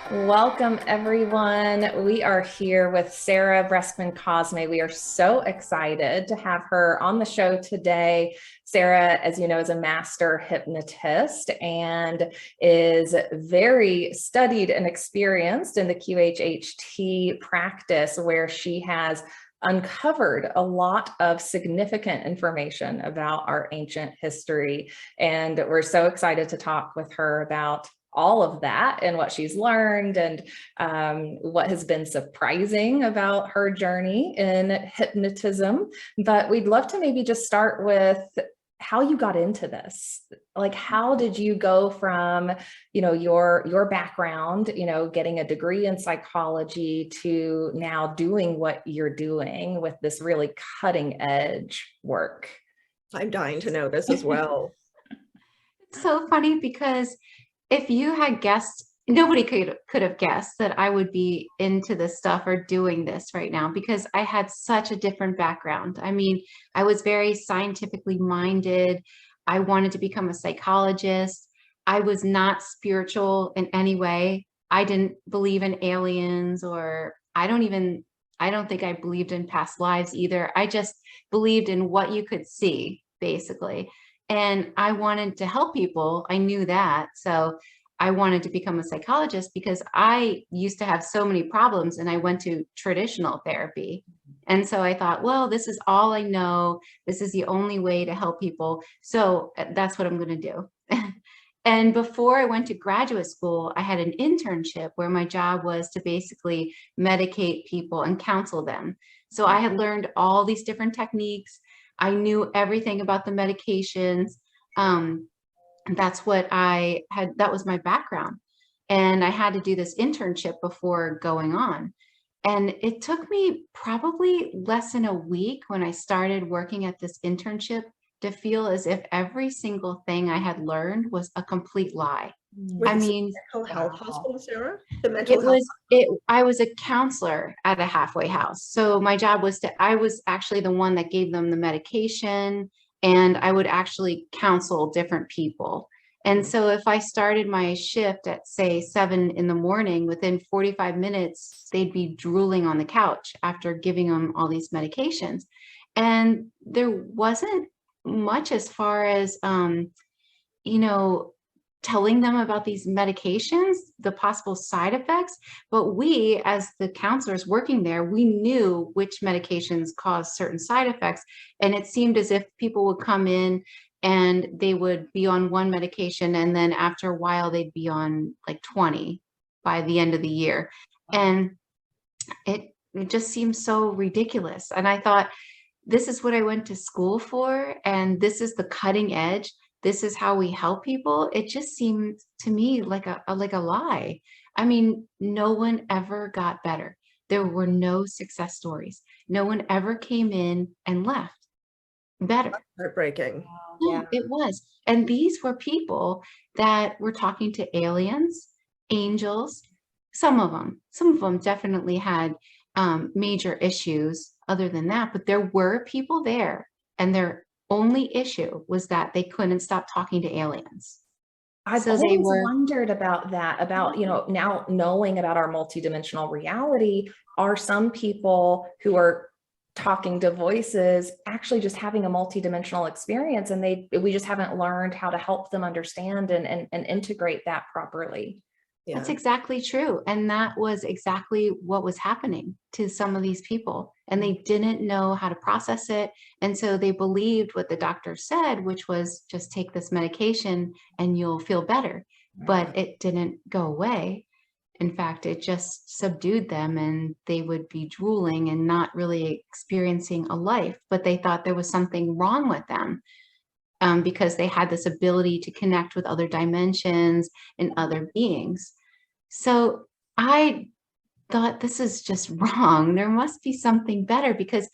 Welcome, everyone. We are here with Sarah Breskman Cosme. We are so excited to have her on the show today. Sarah, as you know, is a master hypnotist and is very studied and experienced in the QHHT practice, where she has uncovered a lot of significant information about our ancient history. And we're so excited to talk with her about all of that and what she's learned and what has been surprising about her journey in hypnotism. But we'd love to maybe just start with how you got into this. Like, how did you go from, your background, getting a degree in psychology to now doing what you're doing with this really cutting edge work? I'm dying to know this as well. It's so funny because if you had guessed, nobody could have guessed that I would be into this stuff or doing this right now, because I had such a different background. I mean, I was very scientifically minded. I wanted to become a psychologist. I was not spiritual in any way. I didn't believe in aliens, or I don't think I believed in past lives either. I just believed in what you could see, basically. And I wanted to help people. I knew that. So I wanted to become a psychologist because I used to have so many problems and I went to traditional therapy. And so I thought, well, this is all I know. This is the only way to help people. So that's what I'm going to do. And before I went to graduate school, I had an internship where my job was to basically medicate people and counsel them. So I had learned all these different techniques. I knew everything about the medications. That's what I had, that was my background. And I had to do this internship before going on. And it took me probably less than a week when I started working at this internship to feel as if every single thing I had learned was a complete lie. Wait, I mean, mental health hospital, Sarah? The mental it health. was it I was a counselor at a halfway house. So my job was I was actually the one that gave them the medication, and I would actually counsel different people. And so if I started my shift at, say, 7 in the morning, within 45 minutes, they'd be drooling on the couch after giving them all these medications. And there wasn't much as far as, you know, telling them about these medications, the possible side effects. But we, as the counselors working there, we knew which medications cause certain side effects. And it seemed as if people would come in and they would be on one medication, and then after a while, they'd be on like 20 by the end of the year. And it just seems so ridiculous. And I thought, this is what I went to school for, and this is the cutting edge. This is how we help people. It just seemed to me like a lie. I mean, no one ever got better. There were no success stories. No one ever came in and left better. Heartbreaking. Yeah, it was. And these were people that were talking to aliens, angels, some of them definitely had major issues other than that, but there were people there, and their only issue was that they couldn't stop talking to aliens. I've So they always were, wondered about that, about, now knowing about our multidimensional reality, are some people who are talking to voices actually just having a multidimensional experience, and we just haven't learned how to help them understand and integrate that properly. Yeah. that's exactly true. And that was exactly what was happening to some of these people. And they didn't know how to process it. And so they believed what the doctor said, which was just take this medication and you'll feel better. But it didn't go away. In fact, it just subdued them, and they would be drooling and not really experiencing a life. But they thought there was something wrong with them. Because they had this ability to connect with other dimensions and other beings. So I thought, this is just wrong. There must be something better, because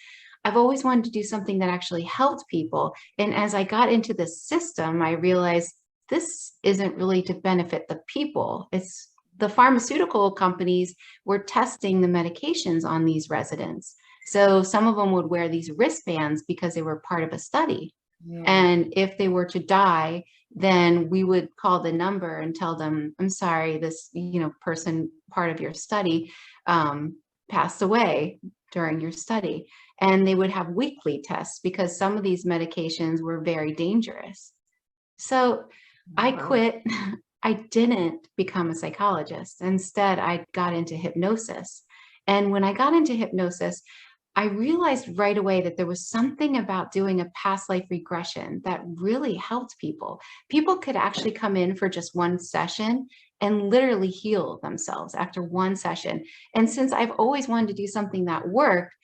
I've always wanted to do something that actually helped people. And as I got into the system, I realized this isn't really to benefit the people. It's the pharmaceutical companies were testing the medications on these residents. So some of them would wear these wristbands because they were part of a study. And if they were to die, then we would call the number and tell them, I'm sorry, this, person, part of your study, passed away during your study. And they would have weekly tests because some of these medications were very dangerous. So I quit. I didn't become a psychologist. Instead, I got into hypnosis. And when I got into hypnosis, I realized right away that there was something about doing a past life regression that really helped people. People could actually come in for just one session and literally heal themselves after one session. And since I've always wanted to do something that worked,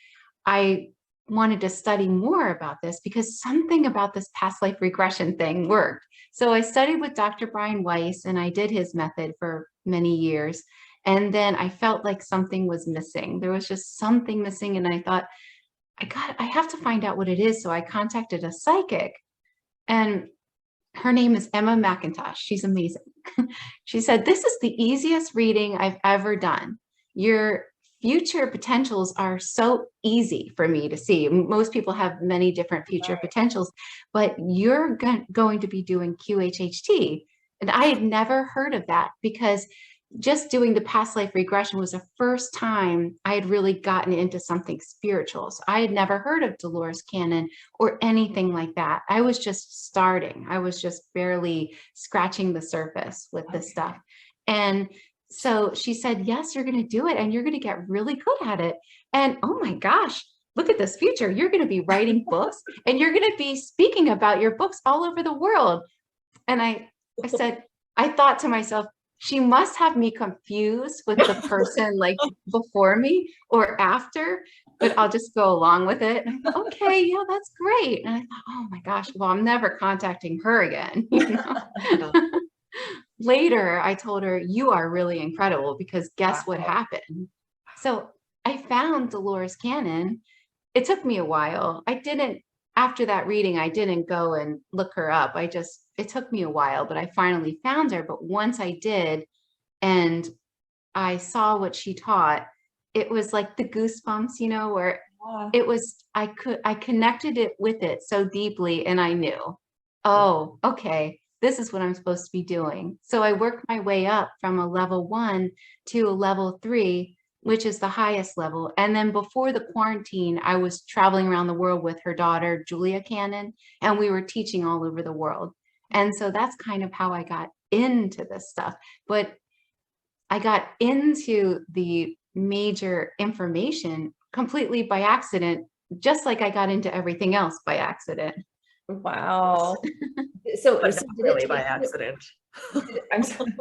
I wanted to study more about this because something about this past life regression thing worked. So I studied with Dr. Brian Weiss and I did his method for many years. And then I felt like something was missing. There was just something missing. And I thought, I have to find out what it is. So I contacted a psychic and her name is Emma McIntosh. She's amazing. She said, this is the easiest reading I've ever done. Your future potentials are so easy for me to see. Most people have many different future potentials, but you're going to be doing QHHT. And I had never heard of that because just doing the past life regression was the first time I had really gotten into something spiritual. So I had never heard of Dolores Cannon or anything like that. I was just starting. I was just barely scratching the surface with this stuff. And so she said, yes, you're going to do it and you're going to get really good at it. And oh my gosh, look at this future. You're going to be writing books and you're going to be speaking about your books all over the world. And I said, I thought to myself, she must have me confused with the person like before me or after, but I'll just go along with it. And I thought, okay, yeah, that's great. And I thought, oh my gosh, well, I'm never contacting her again. Later, I told her, you are really incredible because guess what happened? So I found Dolores Cannon. It took me a while. After that reading, I didn't go and look her up. It took me a while, but I finally found her. But once I did, and I saw what she taught, it was like the goosebumps, where it was, I connected it with it so deeply and I knew, oh, okay, this is what I'm supposed to be doing. So I worked my way up from a level 1 to a level 3, which is the highest level. And then before the quarantine, I was traveling around the world with her daughter, Julia Cannon, and we were teaching all over the world. And so that's kind of how I got into this stuff. But I got into the major information completely by accident, just like I got into everything else by accident. Wow. So really by accident. I'm sorry,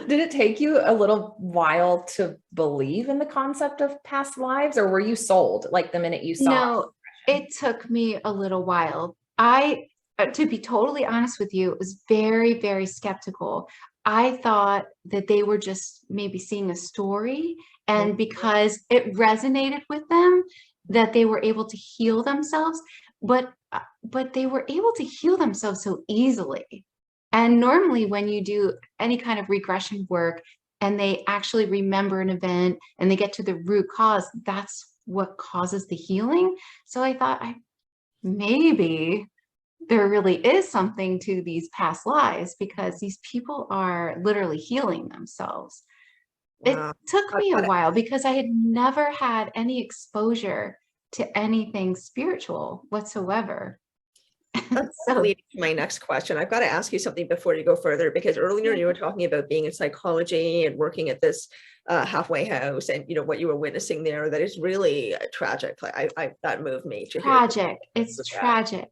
did it take you a little while to believe in the concept of past lives, or were you sold like the minute you saw? No, it took me a little while. To be totally honest with you, was very, very skeptical. I thought that they were just maybe seeing a story, and because it resonated with them, that they were able to heal themselves, but they were able to heal themselves so easily. And normally when you do any kind of regression work and they actually remember an event and they get to the root cause, that's what causes the healing. So I thought maybe there really is something to these past lives because these people are literally healing themselves. Wow. It took me a while because I had never had any exposure to anything spiritual whatsoever. That's leading to my next question. I've got to ask you something before you go further, because earlier you were talking about being in psychology and working at this halfway house, and what you were witnessing there. That is really tragic. That moved me to tragic. It's tragic.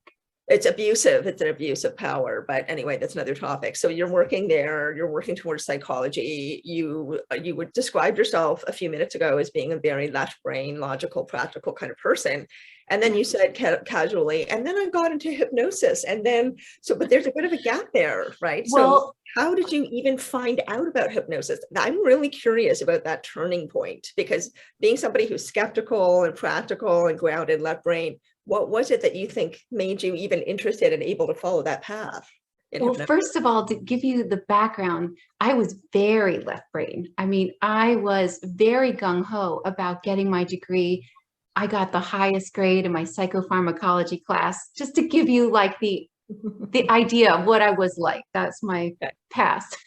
It's abusive. It's an abuse of power. But anyway, that's another topic. So you're working there. You're working towards psychology. You would describe yourself a few minutes ago as being a very left brain, logical, practical kind of person. And then you said casually, and then I got into hypnosis. And then, but there's a bit of a gap there, right? Well, so how did you even find out about hypnosis? I'm really curious about that turning point, because being somebody who's skeptical and practical and grounded left brain, what was it that you think made you even interested and able to follow that path? Well, first of all, to give you the background, I was very left brain. I mean, I was very gung-ho about getting my degree. I got the highest grade in my psychopharmacology class, just to give you like the the idea of what I was like. That's my past.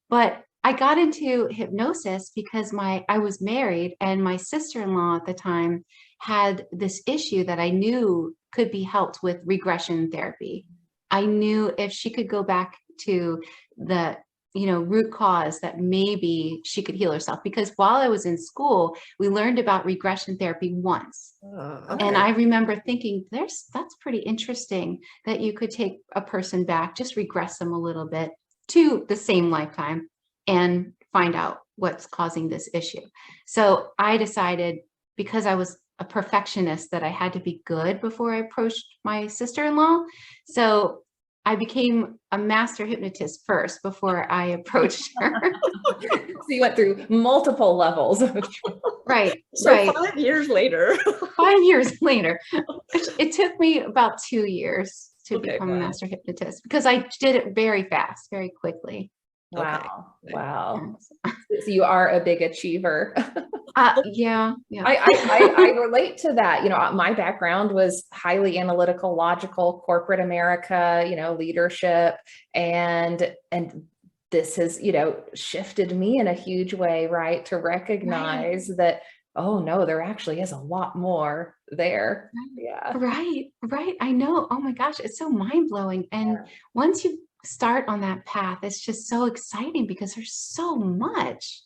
But I got into hypnosis because I was married, and my sister-in-law at the time had this issue that I knew could be helped with regression therapy. I knew if she could go back to the root cause, that maybe she could heal herself, because while I was in school, we learned about regression therapy once. And I remember thinking, that's pretty interesting that you could take a person back, just regress them a little bit to the same lifetime and find out what's causing this issue. So I decided, because I was a perfectionist, that I had to be good before I approached my sister-in-law. So I became a master hypnotist first before I approached her. So you went through multiple levels. Right. So right. 5 years later. 5 years later. It took me about 2 years to become a master hypnotist, because I did it very fast, very quickly. Wow. Wow. So you are a big achiever. Yeah. I relate to that. My background was highly analytical, logical, corporate America, leadership, and this has, shifted me in a huge way, right? To recognize that, oh no, there actually is a lot more there. Yeah. Right. I know. Oh my gosh, it's so mind-blowing. And once you start on that path, it's just so exciting, because there's so much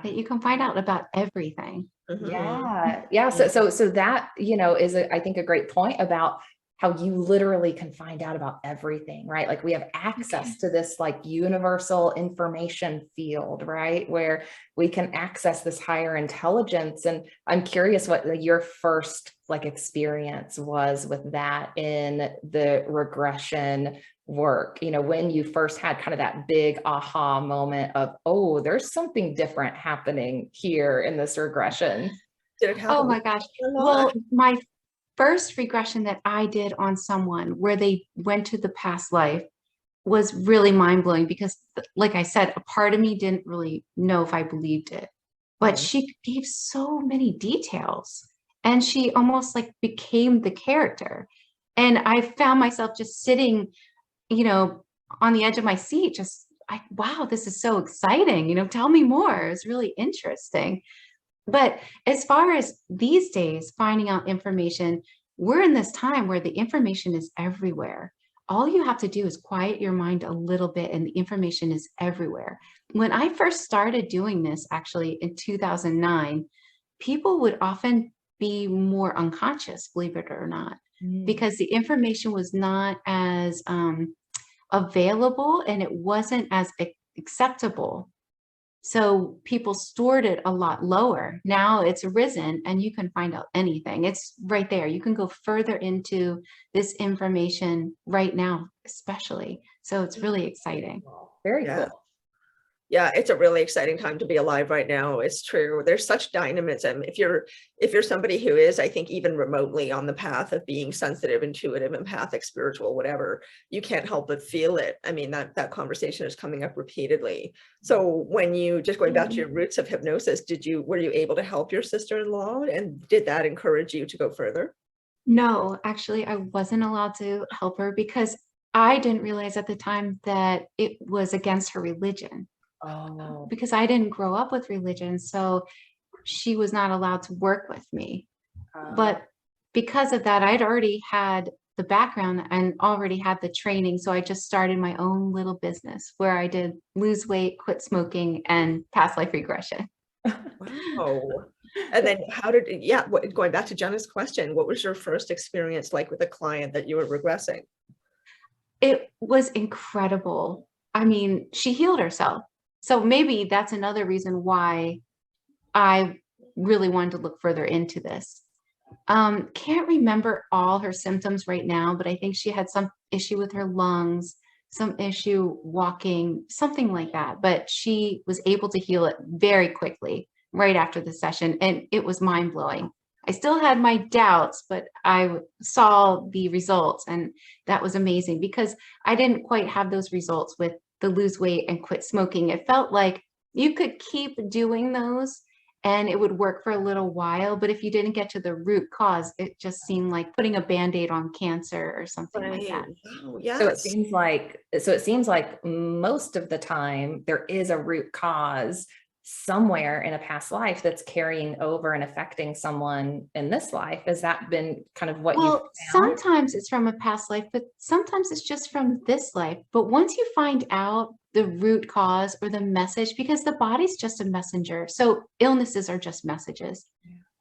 that you can find out about everything. Yeah. So that, is I think a great point about how you literally can find out about everything, right? Like we have access to this like universal information field, right? Where we can access this higher intelligence. And I'm curious what your first like experience was with that in the regression work, when you first had kind of that big aha moment of, oh, there's something different happening here in this regression. Did it happen? Oh my gosh. Well, my first regression that I did on someone where they went to the past life was really mind-blowing, because like I said, a part of me didn't really know if I believed it, but she gave so many details, and she almost like became the character. And I found myself just sitting, on the edge of my seat, just wow, this is so exciting. Tell me more. It's really interesting. But as far as these days, finding out information, we're in this time where the information is everywhere. All you have to do is quiet your mind a little bit, and the information is everywhere. When I first started doing this, actually in 2009, people would often be more unconscious, believe it or not, because the information was not as available, and it wasn't as acceptable. So people stored it a lot lower. Now it's risen, and you can find out anything. It's right there. You can go further into this information right now, especially. So it's really exciting. Very cool. Yeah, it's a really exciting time to be alive right now. It's true. There's such dynamism. If you're somebody who is, I think, even remotely on the path of being sensitive, intuitive, empathic, spiritual, whatever, you can't help but feel it. I mean, that conversation is coming up repeatedly. So when you, just going back to your roots of hypnosis, were you able to help your sister-in-law, and did that encourage you to go further? No, actually, I wasn't allowed to help her, because I didn't realize at the time that it was against her religion. Because I didn't grow up with religion, so she was not allowed to work with me. But because of that, I'd already had the background and already had the training, so I just started my own little business where I did lose weight, quit smoking, and past life regression. Wow. And then going back to Jenna's question, what was your first experience like with a client that you were regressing? It was incredible. I mean, she healed herself. So maybe that's another reason why I really wanted to look further into this. Can't remember all her symptoms right now, but I think she had some issue with her lungs, some issue walking, something like that. But she was able to heal it very quickly right after the session, and it was mind-blowing. I still had my doubts, but I saw the results, and that was amazing, because I didn't quite have those results with the lose weight and quit smoking. It felt like you could keep doing those and it would work for a little while. But if you didn't get to the root cause, it just seemed like putting a Band-Aid on cancer or something like that. Wow, So yes. it seems like most of the time there is a root cause somewhere in a past life that's carrying over and affecting someone in this life. Has that been kind of what you've Well, found? sometimes it's from a past life, but sometimes it's just from this life. But once you find out the root cause or the message, because the body's just a messenger. So illnesses are just messages.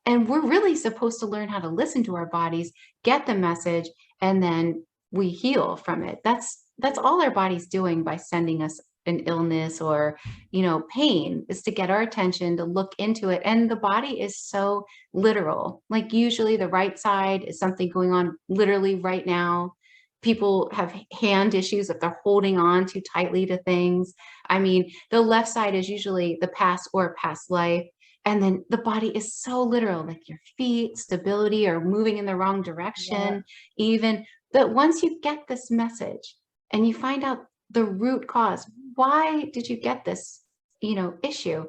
And we're really supposed to learn how to listen to our bodies, get the message, and then we heal from it. That's all our body's doing by sending us an illness or, pain, is to get our attention, to look into it. And the body is so literal. Like usually the right side is something going on literally right now. People have hand issues if they're holding on too tightly to things. I mean, the left side is usually the past or past life. And then the body is so literal, like your feet, stability, or moving in the wrong direction, even. But once you get this message and you find out the root cause, why did you get this, issue?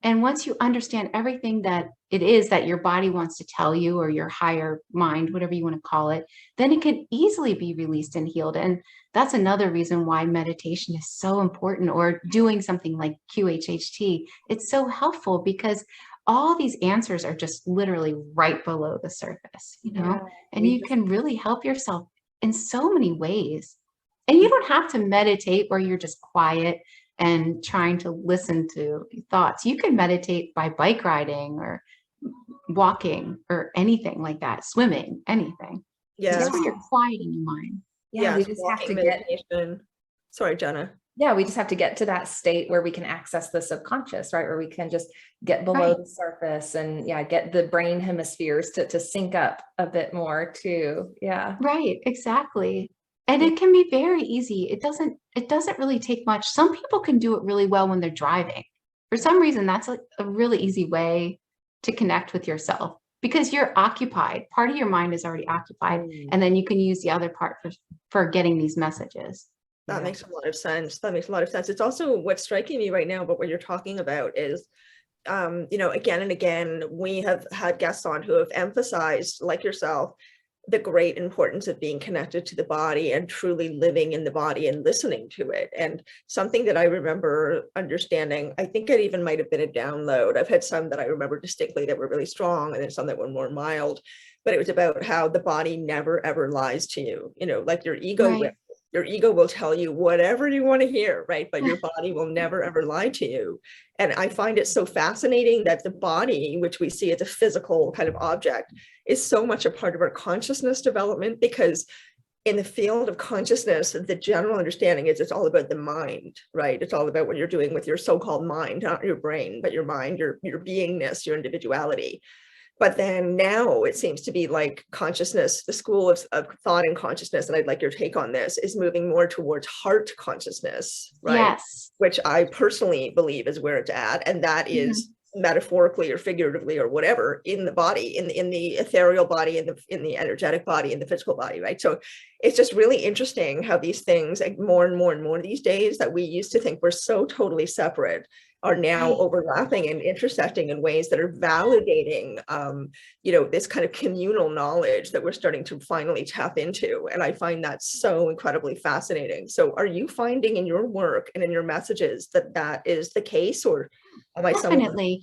And once you understand everything that it is that your body wants to tell you, or your higher mind, whatever you want to call it, then it can easily be released and healed. And that's another reason why meditation is so important, or doing something like QHHT. It's so helpful because all these answers are just literally right below the surface, and you can really help yourself in so many ways. And you don't have to meditate where you're just quiet and trying to listen to thoughts. You can meditate by bike riding or walking or anything like that, swimming, anything. Yeah. Just where you're quieting your mind. Yeah, we just have to get. Sorry, Jenna. Yeah, we just have to get to that state where we can access the subconscious, right? Where we can just get below the surface and get the brain hemispheres to sync up a bit more too. Yeah. Right, exactly. And it can be very easy. It doesn't really take much. Some people can do it really well when they're driving. For some reason, that's a really easy way to connect with yourself, because you're occupied. Part of your mind is already occupied, and then you can use the other part for getting these messages. That makes a lot of sense. It's also what's striking me right now, but what you're talking about is, again and again, we have had guests on who have emphasized, like yourself, the great importance of being connected to the body and truly living in the body and listening to it. And something that I remember understanding, I think it even might have been a download. I've had some that I remember distinctly that were really strong, and then some that were more mild, but it was about how the body never, ever lies to you, like your ego will. Your ego will tell you whatever you want to hear, right? But your body will never, ever lie to you. And I find it so fascinating that the body, which we see as a physical kind of object, is so much a part of our consciousness development, because in the field of consciousness, the general understanding is it's all about the mind, right? It's all about what you're doing with your so-called mind, not your brain, but your mind, your beingness, your individuality. But then now it seems to be like consciousness, the school of thought and consciousness, and I'd like your take on this, is moving more towards heart consciousness, right? Yes. Which I personally believe is where it's at. And that is metaphorically or figuratively or whatever in the body, in the ethereal body, in the energetic body, in the physical body, right? So it's just really interesting how these things, like more and more and more these days, that we used to think were so totally separate, are now overlapping and intersecting in ways that are validating, this kind of communal knowledge that we're starting to finally tap into. And I find that so incredibly fascinating. So are you finding in your work and in your messages that is the case, or am I Definitely.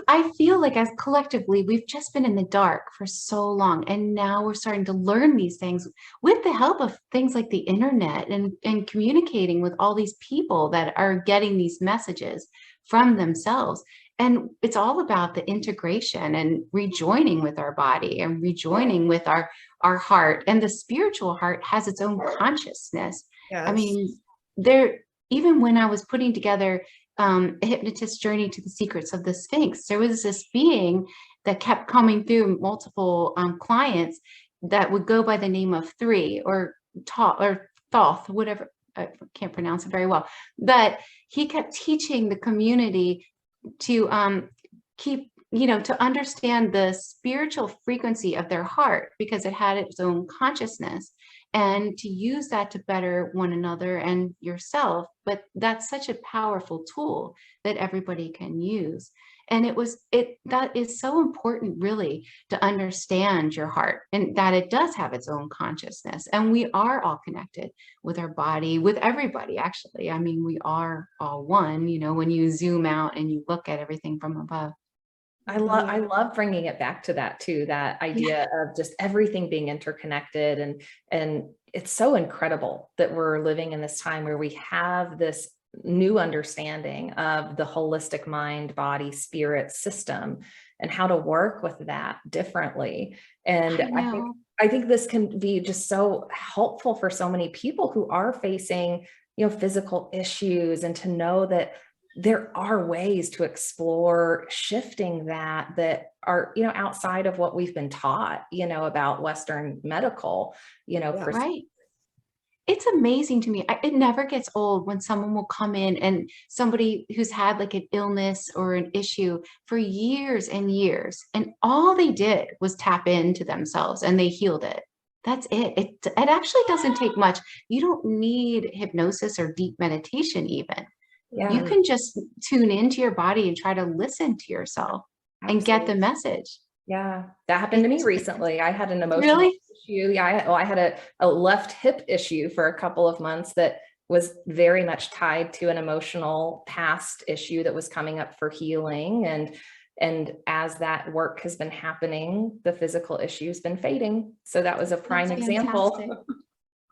I feel like as collectively, we've just been in the dark for so long, and now we're starting to learn these things with the help of things like the internet and communicating with all these people that are getting these messages from themselves. And it's all about the integration and rejoining with our body and rejoining with our heart. And the spiritual heart has its own consciousness. Yes. I mean, even when I was putting together a hypnotist journey to the secrets of the Sphinx, there was this being that kept coming through multiple clients that would go by the name of Three or Thoth, whatever. I can't pronounce it very well, but he kept teaching the community to to understand the spiritual frequency of their heart, because it had its own consciousness. and to use that to better one another and yourself. But that's such a powerful tool that everybody can use. And that is so important, really, to understand your heart, and that it does have its own consciousness. And we are all connected with our body, with everybody, actually. I mean, we are all one, when you zoom out and you look at everything from above. I love bringing it back to that too, that idea of just everything being interconnected. And it's so incredible that we're living in this time where we have this new understanding of the holistic mind, body, spirit system, and how to work with that differently. And I think this can be just so helpful for so many people who are facing, physical issues, and to know that there are ways to explore shifting that are, outside of what we've been taught, about Western medical, Right. It's amazing to me. It never gets old when someone will come in, and somebody who's had like an illness or an issue for years and years, and all they did was tap into themselves and they healed it. That's it. It actually doesn't take much. You don't need hypnosis or deep meditation even. Yeah. You can just tune into your body and try to listen to yourself and get the message. Yeah, that happened to me recently. I had an emotional Really? issue. Yeah, I had a left hip issue for a couple of months that was very much tied to an emotional past issue that was coming up for healing. And as that work has been happening, the physical issue has been fading. So that was a prime That's example. fantastic.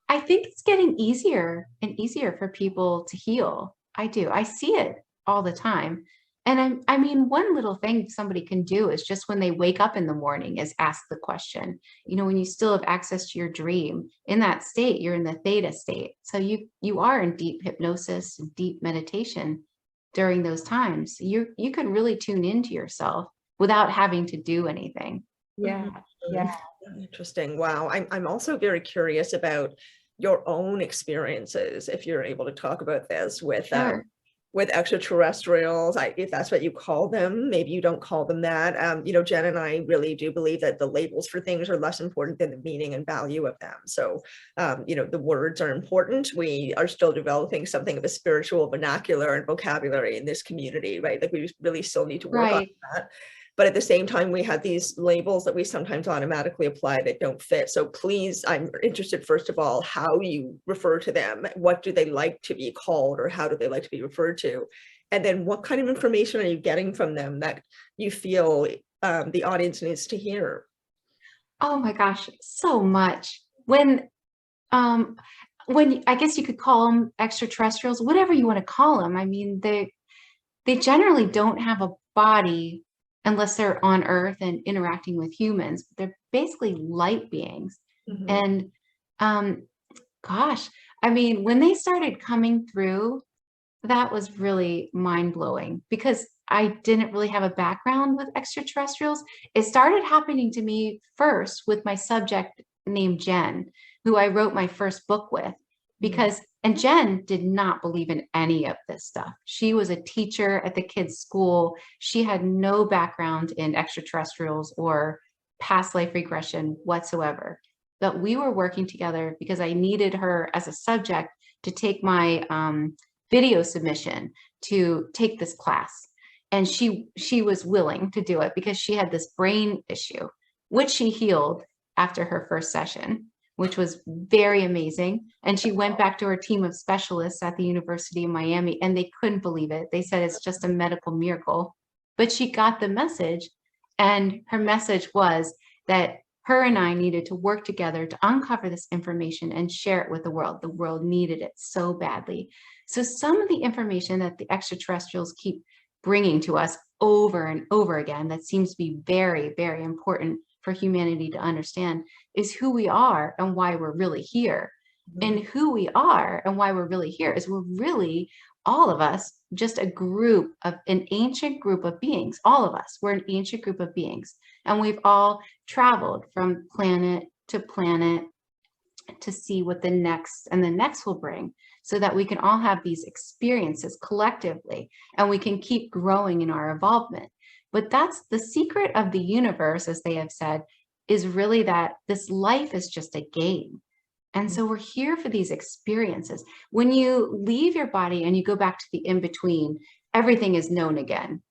I think it's getting easier and easier for people to heal. I do. I see it all the time. And I mean, one little thing somebody can do is just when they wake up in the morning is ask the question. When you still have access to your dream, in that state, you're in the theta state. So you are in deep hypnosis, deep meditation during those times. You can really tune into yourself without having to do anything. Yeah. Yeah. Interesting. Wow. I'm also very curious about your own experiences, if you're able to talk about this Sure. with extraterrestrials, if that's what you call them. Maybe you don't call them that. Jen and I really do believe that the labels for things are less important than the meaning and value of them. So, the words are important. We are still developing something of a spiritual vernacular and vocabulary in this community, right? Like we really still need to work on that. But at the same time, we have these labels that we sometimes automatically apply that don't fit. So please, I'm interested, first of all, how you refer to them. What do they like to be called, or how do they like to be referred to? And then what kind of information are you getting from them that you feel the audience needs to hear? Oh my gosh, so much. When I guess you could call them extraterrestrials, whatever you want to call them. I mean, they generally don't have a body unless they're on Earth and interacting with humans. They're basically light beings. And gosh, I mean, when they started coming through, that was really mind-blowing, because I didn't really have a background with extraterrestrials. It started happening to me first with my subject named Jen, who I wrote my first book with, and Jen did not believe in any of this stuff. She was a teacher at the kids' school. She had no background in extraterrestrials or past life regression whatsoever. But we were working together because I needed her as a subject to take my video submission to take this class. And she was willing to do it because she had this brain issue, which she healed after her first session, which was very amazing. And she went back to her team of specialists at the University of Miami, and they couldn't believe it. They said it's just a medical miracle. But she got the message, and her message was that her and I needed to work together to uncover this information and share it with the world. The world needed it so badly. So some of the information that the extraterrestrials keep bringing to us over and over again that seems to be very, very important for humanity to understand is who we are and why we're really here. And who we are and why we're really here is we're really, all of us, just an ancient group of beings. All of us, we're an ancient group of beings. And we've all traveled from planet to planet to see what the next and the next will bring, so that we can all have these experiences collectively and we can keep growing in our involvement. But that's the secret of the universe, as they have said, is really that this life is just a game. And so we're here for these experiences. When you leave your body and you go back to the in-between, everything is known again.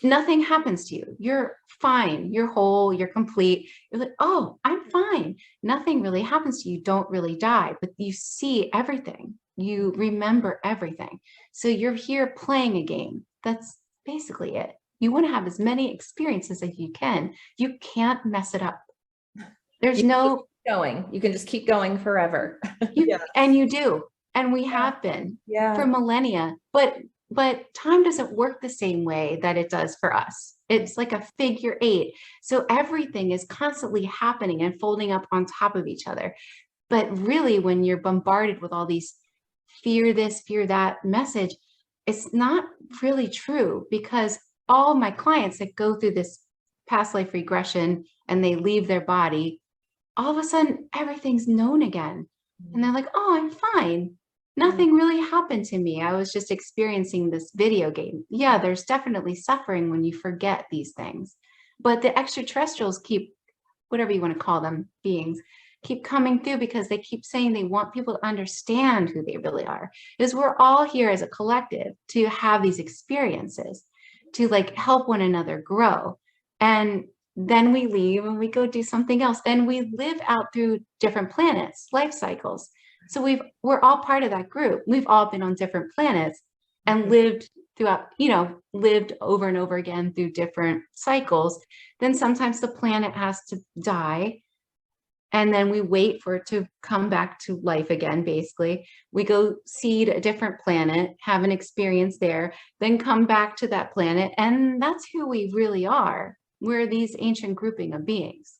Nothing happens to you. You're fine. You're whole. You're complete. You're like, oh, I'm fine. Nothing really happens to you. You don't really die, but you see everything. You remember everything. So you're here playing a game. That's basically it. You want to have as many experiences as you can. You can't mess it up. There's no going. You can just keep going forever. And you do. And we have been for millennia. But time doesn't work the same way that it does for us. It's like a figure eight. So everything is constantly happening and folding up on top of each other. But really, when you're bombarded with all these fear this, fear that message, it's not really true, because all my clients that go through this past life regression and they leave their body, all of a sudden everything's known again. And they're like, oh, I'm fine. Nothing really happened to me. I was just experiencing this video game. Yeah, there's definitely suffering when you forget these things. But the extraterrestrials keep, whatever you want to call them, beings, keep coming through because they keep saying they want people to understand who they really are. Because we're all here as a collective to have these experiences, to like help one another grow. And then we leave and we go do something else. And we live out through different planets, life cycles. So we're all part of that group. We've all been on different planets and lived throughout, lived over and over again through different cycles. Then sometimes the planet has to die. And then we wait for it to come back to life again, basically. We go seed a different planet, have an experience there, then come back to that planet. And that's who we really are. We're these ancient grouping of beings.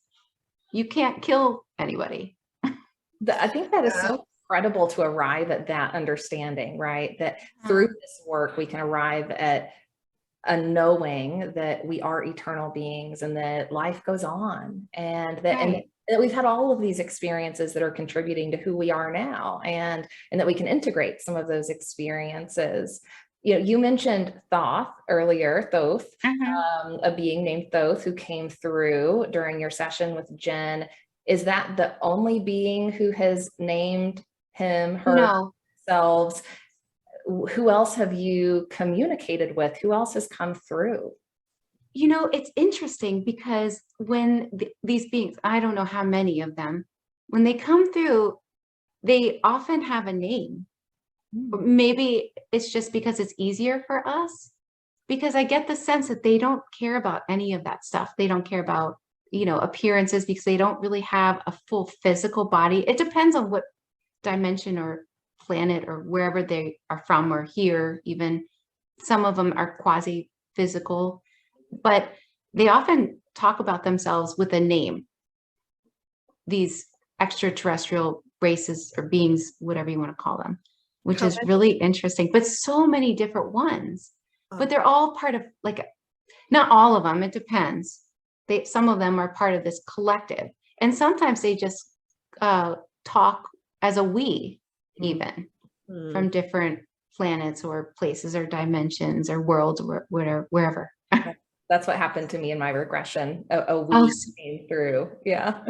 You can't kill anybody. I think that is so incredible to arrive at that understanding, right? That through this work, we can arrive at a knowing that we are eternal beings and that life goes on, and that, and that we've had all of these experiences that are contributing to who we are now, and that we can integrate some of those experiences. You mentioned Thoth earlier, Thoth, a being named Thoth who came through during your session with Jen. Is that the only being who has named him, her, themselves? Who else have you communicated with? Who else has come through? It's interesting because when these beings, I don't know how many of them, when they come through, they often have a name. Maybe it's just because it's easier for us, because I get the sense that they don't care about any of that stuff. They don't care about, appearances, because they don't really have a full physical body. It depends on what dimension or planet or wherever they are from, or here even. Some of them are quasi-physical, but they often talk about themselves with a name. These extraterrestrial races or beings, whatever you want to call them, which is really interesting, but so many different ones. But they're all part of, like, not all of them, it depends. Some of them are part of this collective, and sometimes they just talk as a we, even from different planets or places or dimensions or worlds or whatever, wherever. That's what happened to me in my regression. A we came through. Yeah.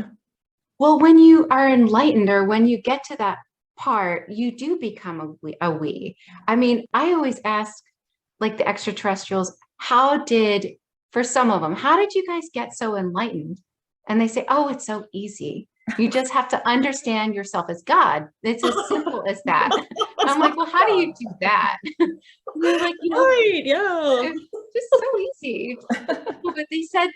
Well, when you are enlightened, or when you get to that part, you do become a we. I mean, I always ask, like, the extraterrestrials, for some of them, how did you guys get so enlightened? And they say, oh, it's so easy. You just have to understand yourself as God. It's as simple as that. I'm like, well, how do you do that? And they're like, it's just so easy. But they said,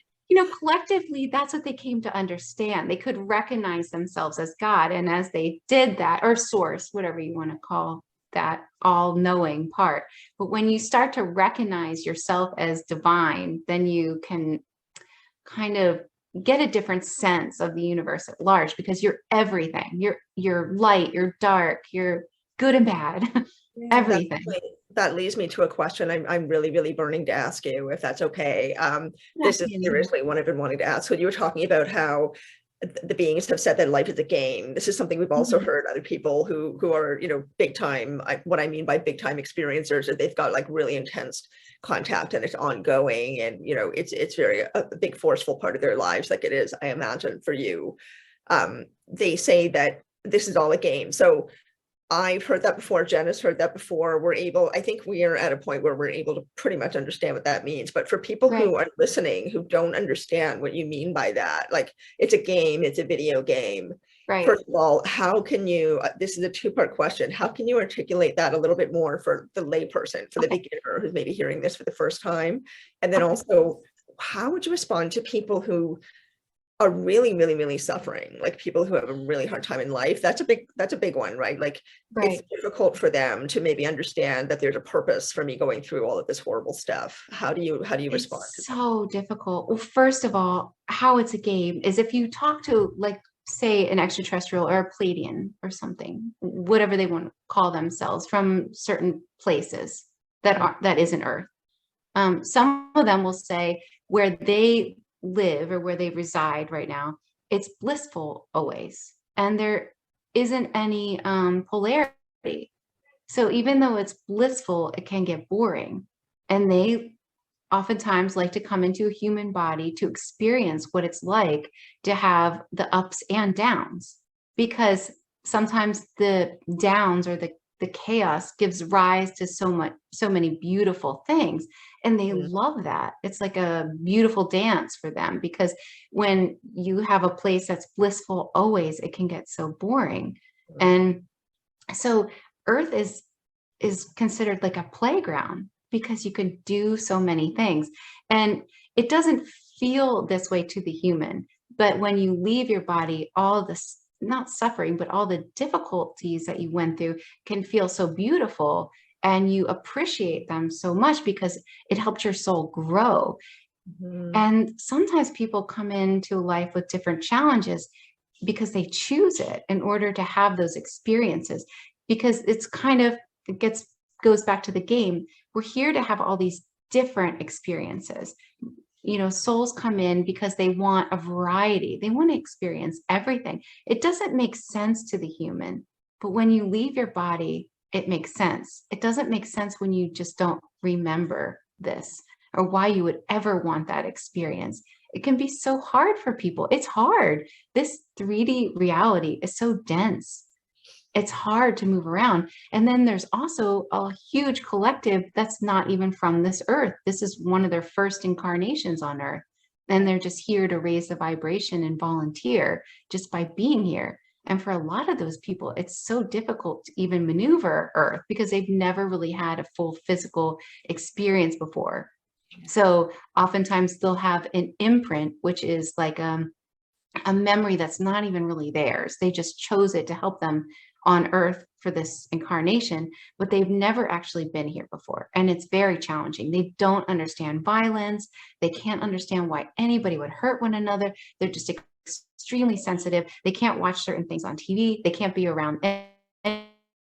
collectively, that's what they came to understand. They could recognize themselves as God. And as they did that, or source, whatever you want to call that all-knowing part. But when you start to recognize yourself as divine, then you can kind of get a different sense of the universe at large, because you're everything. You're light, you're dark, you're good and bad, everything. That leads me to a question I'm really, really burning to ask you, if that's okay. This is seriously one I've been wanting to ask. When you were talking about how the beings have said that life is a game, this is something we've also heard other people who are, big time, what I mean by big time experiencers, that they've got like really intense contact and it's ongoing, and it's very a big forceful part of their lives, like it is, I imagine, for you. They say that this is all a game. So I've heard that before. Jen has heard that before. I think we are at a point where we're able to pretty much understand what that means. But for people who are listening, who don't understand what you mean by that, like it's a game, it's a video game. Right. First of all, how can you, this is a two-part question. How can you articulate that a little bit more for the layperson, for the beginner who's maybe hearing this for the first time? And then also, how would you respond to people who are really, really, really suffering, like people who have a really hard time in life? That's a big one, right? Like it's difficult for them to maybe understand that there's a purpose for me going through all of this horrible stuff. How do you respond to that? So difficult. Well, first of all, how it's a game is if you talk to, like, say an extraterrestrial or a Pleiadian or something, whatever they want to call themselves, from certain places that isn't Earth. Some of them will say where they live or where they reside right now, it's blissful always, and there isn't any polarity. So even though it's blissful, it can get boring, and they oftentimes like to come into a human body to experience what it's like to have the ups and downs, because sometimes the downs or the chaos gives rise to so many beautiful things, and they love that. It's like a beautiful dance for them, because when you have a place that's blissful always, it can get so boring. And so Earth is considered like a playground, because you can do so many things, and it doesn't feel this way to the human. But when you leave your body, all this, not suffering, but all the difficulties that you went through can feel so beautiful, and you appreciate them so much because it helped your soul grow. And sometimes people come into life with different challenges because they choose it in order to have those experiences, because it's kind of, goes back to the game. We're here to have all these different experiences. Souls come in because they want a variety. They want to experience everything. It doesn't make sense to the human, but when you leave your body, it makes sense. It doesn't make sense when you just don't remember this, or why you would ever want that experience. It can be so hard for people. It's hard. This 3D reality is so dense. It's hard to move around. And then there's also a huge collective that's not even from this Earth. This is one of their first incarnations on Earth. And they're just here to raise the vibration and volunteer just by being here. And for a lot of those people, it's so difficult to even maneuver Earth because they've never really had a full physical experience before. So oftentimes they'll have an imprint, which is like a memory that's not even really theirs. They just chose it to help them on Earth for this incarnation, but they've never actually been here before. And it's very challenging. They don't understand violence. They can't understand why anybody would hurt one another. They're just extremely sensitive. They can't watch certain things on TV. They can't be around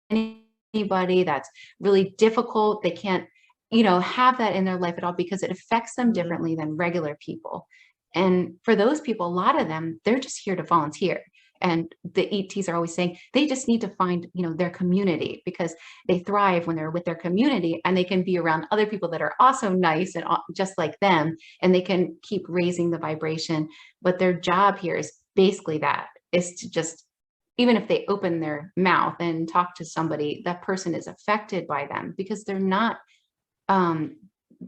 anybody. That's really difficult. They can't, have that in their life at all, because it affects them differently than regular people. And for those people, a lot of them, they're just here to volunteer. And the ETs are always saying they just need to find, their community, because they thrive when they're with their community, and they can be around other people that are also nice and just like them, and they can keep raising the vibration. But their job here is basically that, is to just, even if they open their mouth and talk to somebody, that person is affected by them, because they're not,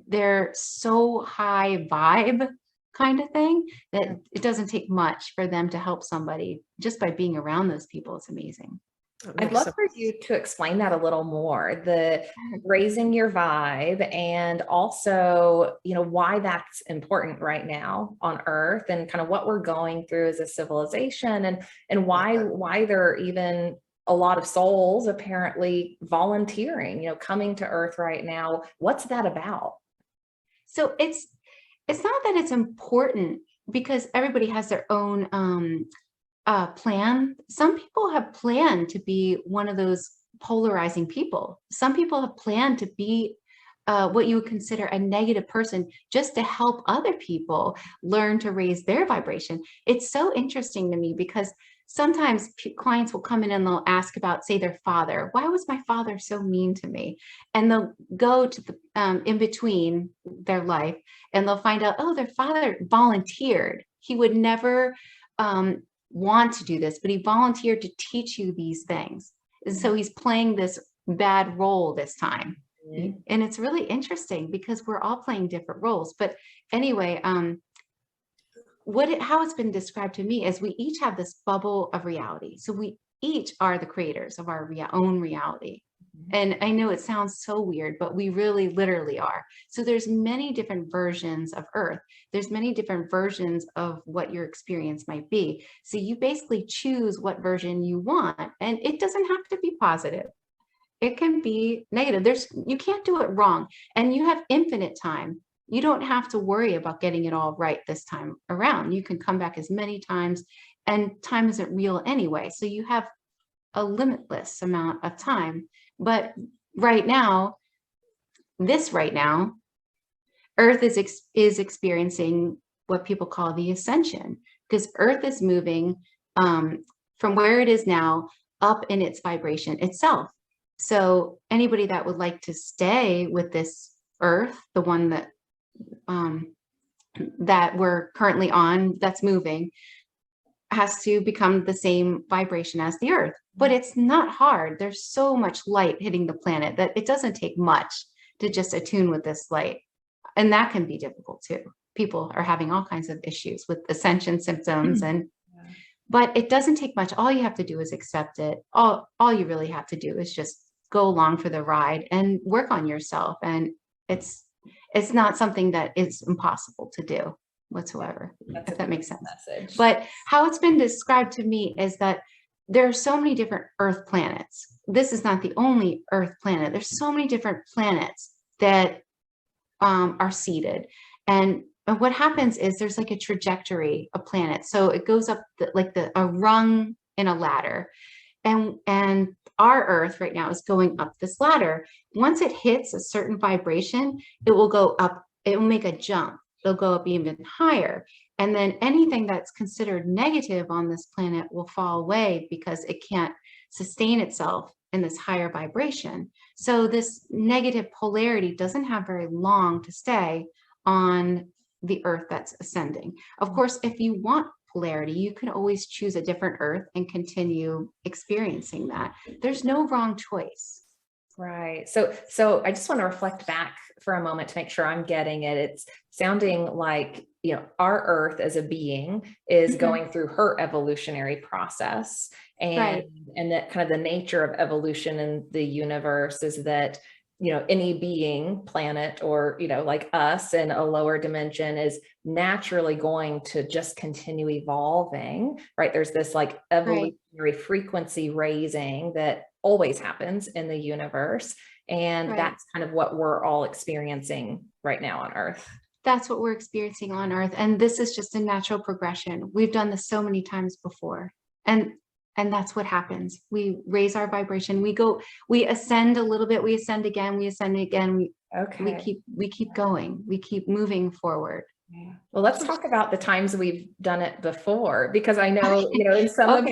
they're so high vibe kind of thing that it doesn't take much for them to help somebody just by being around those people. It's amazing. I'd love for you to explain that a little more, the raising your vibe, and also, why that's important right now on Earth, and kind of what we're going through as a civilization, and why there are even a lot of souls apparently volunteering, coming to Earth right now. What's that about? So it's not that it's important, because everybody has their own plan. Some people have planned to be one of those polarizing people. Some people have planned to be what you would consider a negative person, just to help other people learn to raise their vibration. It's so interesting to me, because sometimes clients will come in and they'll ask about, say, their father. Why was my father so mean to me? And they'll go to the in between their life, and they'll find out, oh, their father volunteered. He would never want to do this, but he volunteered to teach you these things. And so he's playing this bad role this time. And it's really interesting because we're all playing different roles. But anyway, how it's been described to me is we each have this bubble of reality. So we each are the creators of our own reality. And I know it sounds so weird, but we really literally are. So there's many different versions of Earth. There's many different versions of what your experience might be. So you basically choose what version you want, and it doesn't have to be positive. It can be negative. You can't do it wrong, and you have infinite time. You don't have to worry about getting it all right this time around. You can come back as many times, and time isn't real anyway. So you have a limitless amount of time. But right now, Earth is experiencing what people call the ascension, because Earth is moving from where it is now up in its vibration itself. So anybody that would like to stay with this Earth, the one that we're currently on, that's moving, has to become the same vibration as the Earth. But it's not hard. There's so much light hitting the planet that it doesn't take much to just attune with this light. And that can be difficult too. People are having all kinds of issues with ascension symptoms, but it doesn't take much. All you have to do is accept it. All you really have to do is just go along for the ride and work on yourself. And it's not something that is impossible to do whatsoever, if that makes sense. Message. But how it's been described to me is that there are so many different Earth planets. This is not the only Earth planet. There's so many different planets that are seated. And what happens is there's like a trajectory of planets. So it goes up like a rung in a ladder. And our Earth right now is going up this ladder. Once it hits a certain vibration, it will go up. It will make a jump. It'll go up even higher. And then anything that's considered negative on this planet will fall away because it can't sustain itself in this higher vibration. So this negative polarity doesn't have very long to stay on the Earth that's ascending. Of course, if you want polarity, you can always choose a different Earth and continue experiencing that. There's no wrong choice. Right. So I just want to reflect back for a moment to make sure I'm getting it. It's sounding like, our Earth as a being is going through her evolutionary process, and that kind of the nature of evolution in the universe is that, any being, planet, or, like us in a lower dimension is naturally going to just continue evolving, right? There's this like evolutionary frequency raising that always happens in the universe. And that's kind of what we're all experiencing right now on Earth. That's what we're experiencing on Earth. And this is just a natural progression. We've done this so many times before. And that's what happens. We raise our vibration. We ascend a little bit. We ascend again. We ascend again. We keep going. We keep moving forward. Yeah. Well, let's talk about the times we've done it before, because I know, in some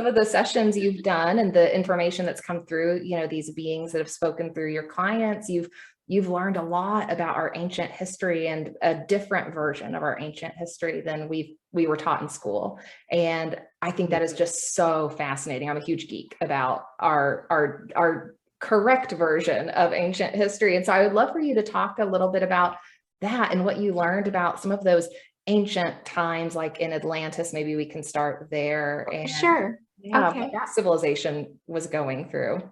of the sessions you've done and the information that's come through, these beings that have spoken through your clients, you've learned a lot about our ancient history and a different version of our ancient history than we were taught in school. And I think that is just so fascinating. I'm a huge geek about our correct version of ancient history. And so I would love for you to talk a little bit about that and what you learned about some of those ancient times, like in Atlantis. Maybe we can start there. And sure. What that civilization was going through.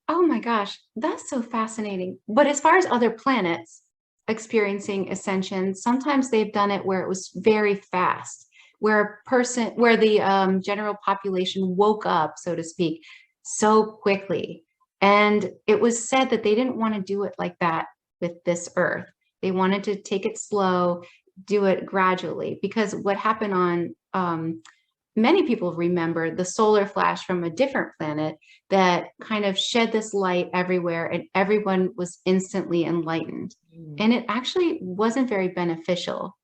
Oh my gosh, that's so fascinating. But as far as other planets experiencing ascension, sometimes they've done it where it was very fast, where the general population woke up, so to speak, so quickly. And it was said that they didn't want to do it like that with this Earth. They wanted to take it slow, do it gradually, because what happened on many people remember the solar flash from a different planet that kind of shed this light everywhere, and everyone was instantly enlightened. And it actually wasn't very beneficial.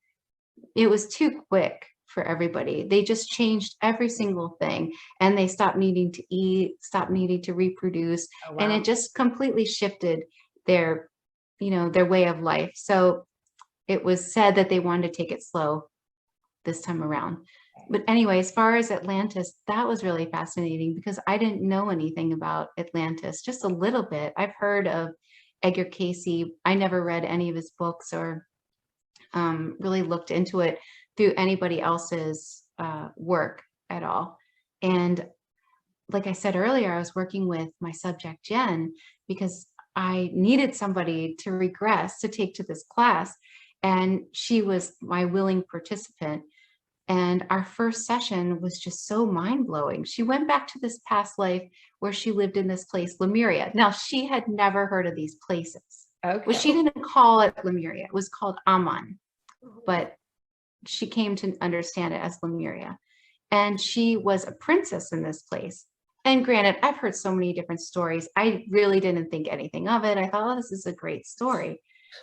It was too quick for everybody. They just changed every single thing, and they stopped needing to eat, stopped needing to reproduce. Oh, wow. And it just completely shifted their way of life. So it was said that they wanted to take it slow this time around. But anyway, as far as Atlantis, that was really fascinating because I didn't know anything about Atlantis, just a little bit. I've heard of Edgar Cayce. I never read any of his books or really looked into it through anybody else's work at all. And like I said earlier, I was working with my subject, Jen, because I needed somebody to regress to take to this class. And she was my willing participant. And our first session was just so mind-blowing. She went back to this past life where she lived in this place, Lemuria. Now, she had never heard of these places. Okay. Well, she didn't call it Lemuria. It was called Aman, but she came to understand it as Lemuria. And she was a princess in this place. And granted, I've heard so many different stories. I really didn't think anything of it. I thought, oh, this is a great story.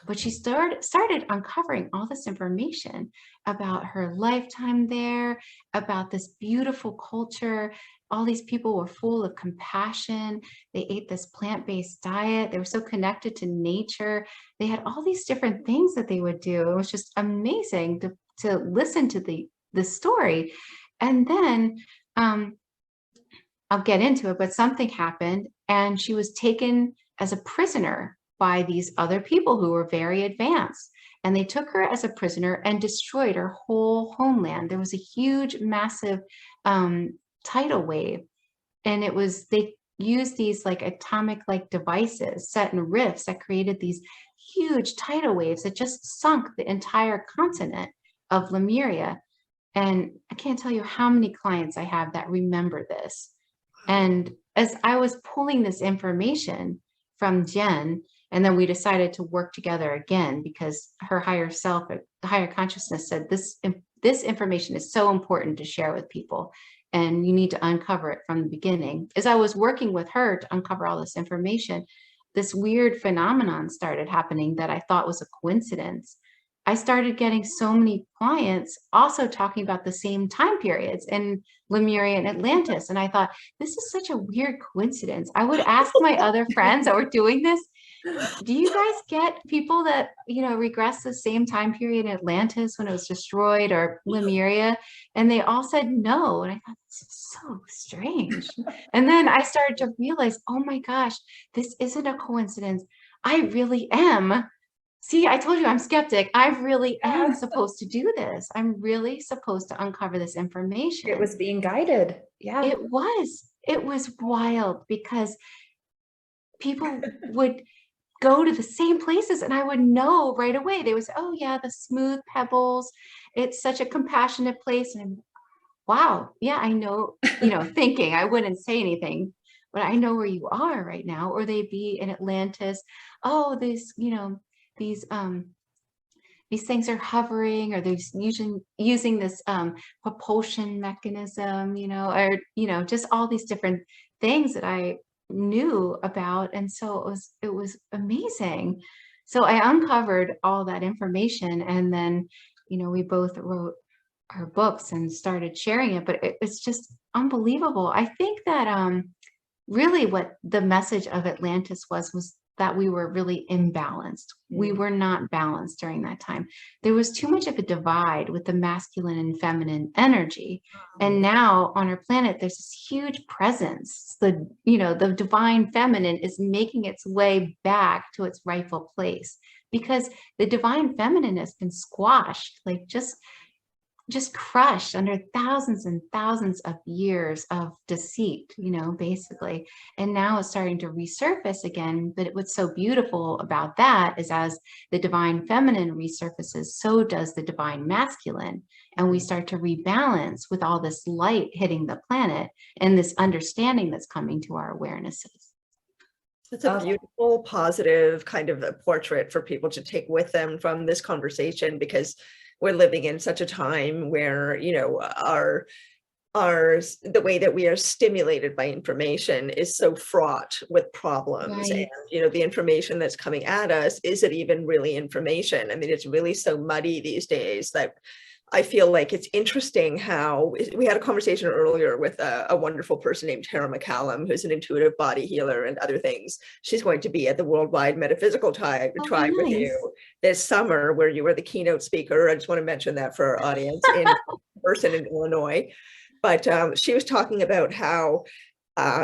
But she started uncovering all this information about her lifetime there, about this beautiful culture. All these people were full of compassion. They ate this plant-based diet. They were so connected to nature. They had all these different things that they would do. It was just amazing to listen to the story. And then I'll get into it, but something happened and she was taken as a prisoner by these other people who were very advanced. And they took her as a prisoner and destroyed her whole homeland. There was a huge, massive tidal wave. And they used these like atomic like devices set in rifts that created these huge tidal waves that just sunk the entire continent of Lemuria. And I can't tell you how many clients I have that remember this. And as I was pulling this information from Jen, and then we decided to work together again because her higher self, the higher consciousness said this information is so important to share with people and you need to uncover it from the beginning. As I was working with her to uncover all this information, this weird phenomenon started happening that I thought was a coincidence. I started getting so many clients also talking about the same time periods in Lemuria and Atlantis. And I thought, this is such a weird coincidence. I would ask my other friends that were doing this, do you guys get people that, regress the same time period in Atlantis when it was destroyed or Lemuria? And they all said no. And I thought, this is so strange. And then I started to realize, oh my gosh, this isn't a coincidence. I really am. See, I told you I'm skeptic. I really am supposed to do this. I'm really supposed to uncover this information. It was being guided. Yeah. It was wild because people would go to the same places and I would know right away. They would say, oh yeah, the smooth pebbles. It's such a compassionate place. And wow, yeah, I know, thinking I wouldn't say anything, but I know where you are right now. Or they'd be in Atlantis. Oh, these things are hovering, or they're using this propulsion mechanism, or just all these different things that I knew about. And so it was amazing. So I uncovered all that information, and then we both wrote our books and started sharing it, but it's just unbelievable. I think that really what the message of Atlantis was that we were really imbalanced. We were not balanced during that time. There was too much of a divide with the masculine and feminine energy. And now on our planet, there's this huge presence. The divine feminine is making its way back to its rightful place because the divine feminine has been squashed, like just crushed under thousands and thousands of years of deceit, basically. And now it's starting to resurface again. But what's so beautiful about that is as the divine feminine resurfaces, so does the divine masculine. And we start to rebalance with all this light hitting the planet and this understanding that's coming to our awarenesses. It's a beautiful, positive kind of a portrait for people to take with them from this conversation, because we're living in such a time where, the way that we are stimulated by information is so fraught with problems. Right. And, the information that's coming at us, is it even really information? I mean, it's really so muddy these days that I feel like it's interesting how we had a conversation earlier with a wonderful person named Tara McCallum, who's an intuitive body healer and other things. She's going to be at the Worldwide Metaphysical Tribe nice. with you this summer, where you were the keynote speaker. I just want to mention that for our audience person in Illinois, but she was talking about how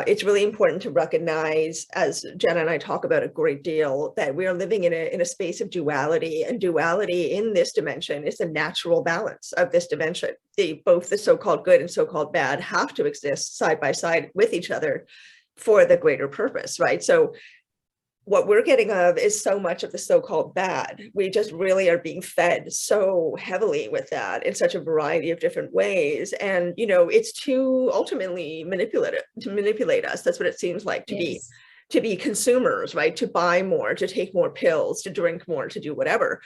it's really important to recognize, as Jenna and I talk about a great deal, that we are living in a space of duality, and duality in this dimension is the natural balance of this dimension. Both the so-called good and so-called bad have to exist side by side with each other for the greater purpose, right? So what we're getting of is so much of the so-called bad. We just really are being fed so heavily with that in such a variety of different ways. And, you know, it's to ultimately manipulate us. That's what it seems like to be consumers, right? To buy more, to take more pills, to drink more, to do whatever.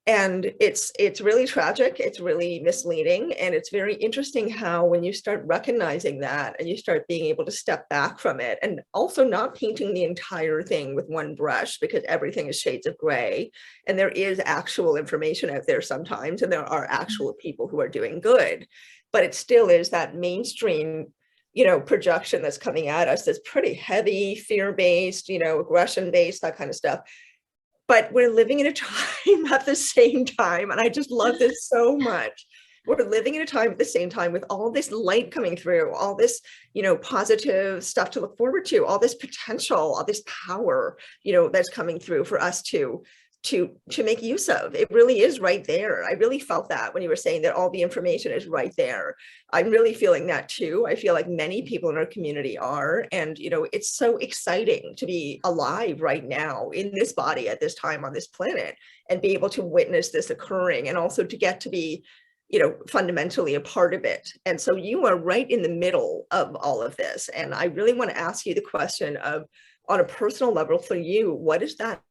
And it's really tragic. It's really misleading. And it's very interesting how when you start recognizing that and you start being able to step back from it, and also not painting the entire thing with one brush, because everything is shades of gray, and there is actual information out there sometimes, and there are actual people who are doing good, but it still is that mainstream, you know, projection that's coming at us that's pretty heavy, fear-based, you know, aggression-based, that kind of stuff. But we're living in a time at the same time, and I just love this so much. We're living in a time at the same time with all this light coming through, all this, you know, positive stuff to look forward to, all this potential, all this power, you know, that's coming through for us to make use of. It really is right there. I really felt that when you were saying that all the information is right there. I'm really feeling that too. I feel like many people in our community are, and, you know, it's so exciting to be alive right now in this body at this time on this planet and be able to witness this occurring, and also to get to be, you know, fundamentally a part of it. And so you are right in the middle of all of this. And I really want to ask you the question of, on a personal level for you, what is that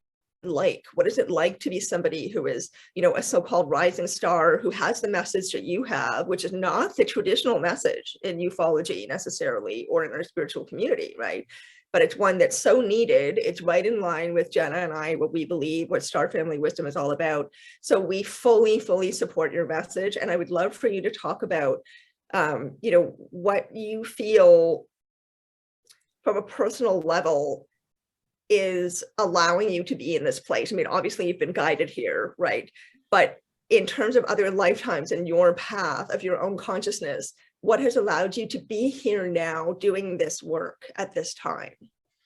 like? What is it like to be somebody who is, you know, a so-called rising star, who has the message that you have, which is not the traditional message in ufology necessarily, or in our spiritual community, right? But it's one that's so needed. It's right in line with Jenna and I, what we believe, what Star Family Wisdom is all about. So we fully support your message. And I would love for you to talk about, you know, what you feel from a personal level is allowing you to be in this place. I mean, obviously you've been guided here, right? But in terms of other lifetimes and your path of your own consciousness, what has allowed you to be here now doing this work at this time?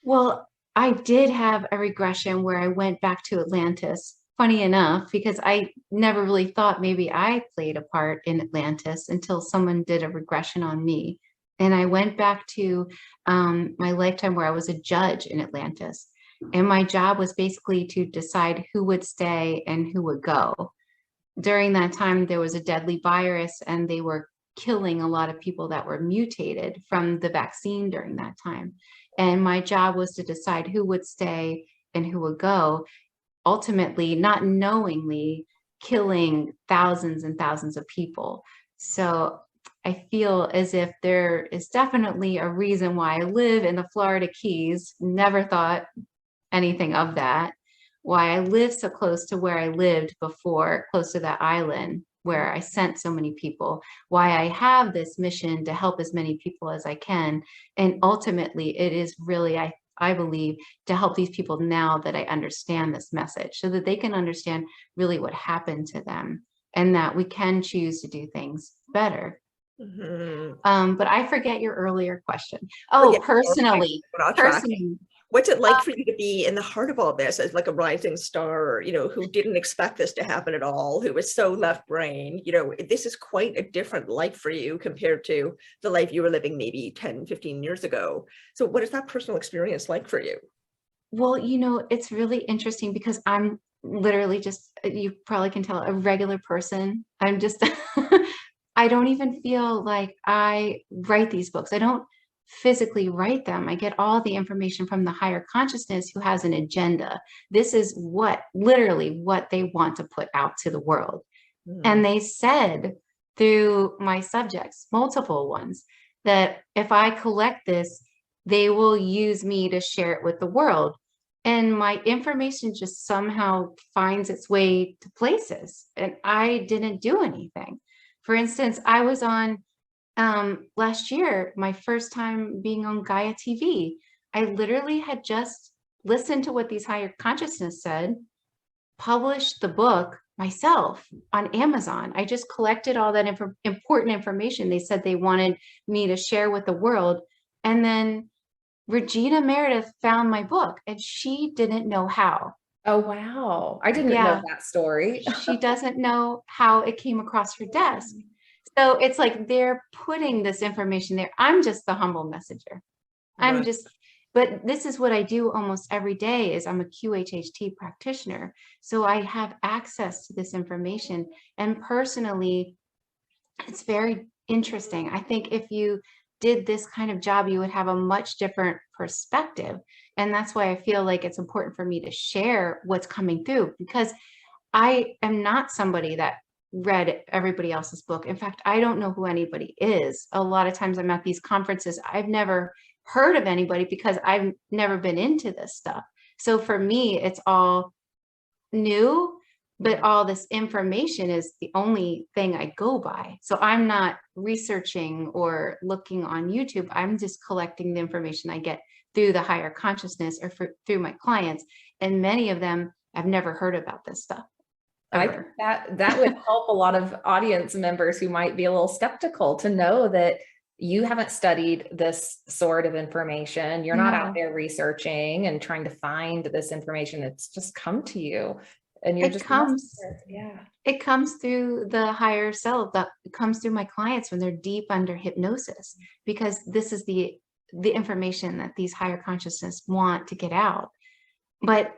Well, I did have a regression where I went back to Atlantis. Funny enough, because I never really thought maybe I played a part in Atlantis until someone did a regression on me. And I went back to my lifetime where I was a judge in Atlantis. And my job was basically to decide who would stay and who would go. During that time, there was a deadly virus, and they were killing a lot of people that were mutated from the vaccine during that time. And my job was to decide who would stay and who would go, ultimately not knowingly killing thousands and thousands of people. So I feel as if there is definitely a reason why I live in the Florida Keys. Never thought anything of that. Why I live so close to where I lived before, close to that island where I sent so many people. Why I have this mission to help as many people as I can. And ultimately, it is really, I believe, to help these people now that I understand this message, so that they can understand really what happened to them, and that we can choose to do things better. But I forget your earlier question. Oh, yeah, personally, what's it like for you to be in the heart of all this as like a rising star, you know, who didn't expect this to happen at all, who was so left brain? You know, this is quite a different life for you compared to the life you were living maybe 10, 15 years ago. So what is that personal experience like for you? Well, you know, it's really interesting because I'm literally just, you probably can tell, a regular person. I'm just, I don't even feel like I write these books. I don't physically write them. I get all the information from the higher consciousness, who has an agenda. This is literally what they want to put out to the world. And they said through my subjects, multiple ones, that if I collect this, they will use me to share it with the world. And my information just somehow finds its way to places, and I didn't do anything. For instance, I was on last year, my first time being on Gaia TV. I literally had just listened to what these higher consciousness said, published the book, myself on Amazon. I just collected all that important information they said they wanted me to share with the world. And then Regina Meredith found my book and she didn't know how. Oh, wow. I didn't know that story. She doesn't know how it came across her desk. So it's like they're putting this information there. I'm just the humble messenger. I'm just, but this is what I do almost every day is I'm a QHHT practitioner. So I have access to this information. And personally, it's very interesting. I think if you did this kind of job, you would have a much different perspective. And that's why I feel like it's important for me to share what's coming through, because I am not somebody that read everybody else's book. In fact, I don't know who anybody is. A lot of times I'm at these conferences, I've never heard of anybody because I've never been into this stuff. So for me, it's all new, but all this information is the only thing I go by. So I'm not researching or looking on YouTube. I'm just collecting the information I get through the higher consciousness or through my clients. And many of them have never heard about this stuff. I think that would help a lot of audience members who might be a little skeptical to know that you haven't studied this sort of information. You're not out there researching and trying to find this information. It's just come to you. And you're it comes through the higher self. That comes through my clients when they're deep under hypnosis, because this is the information that these higher consciousness want to get out. But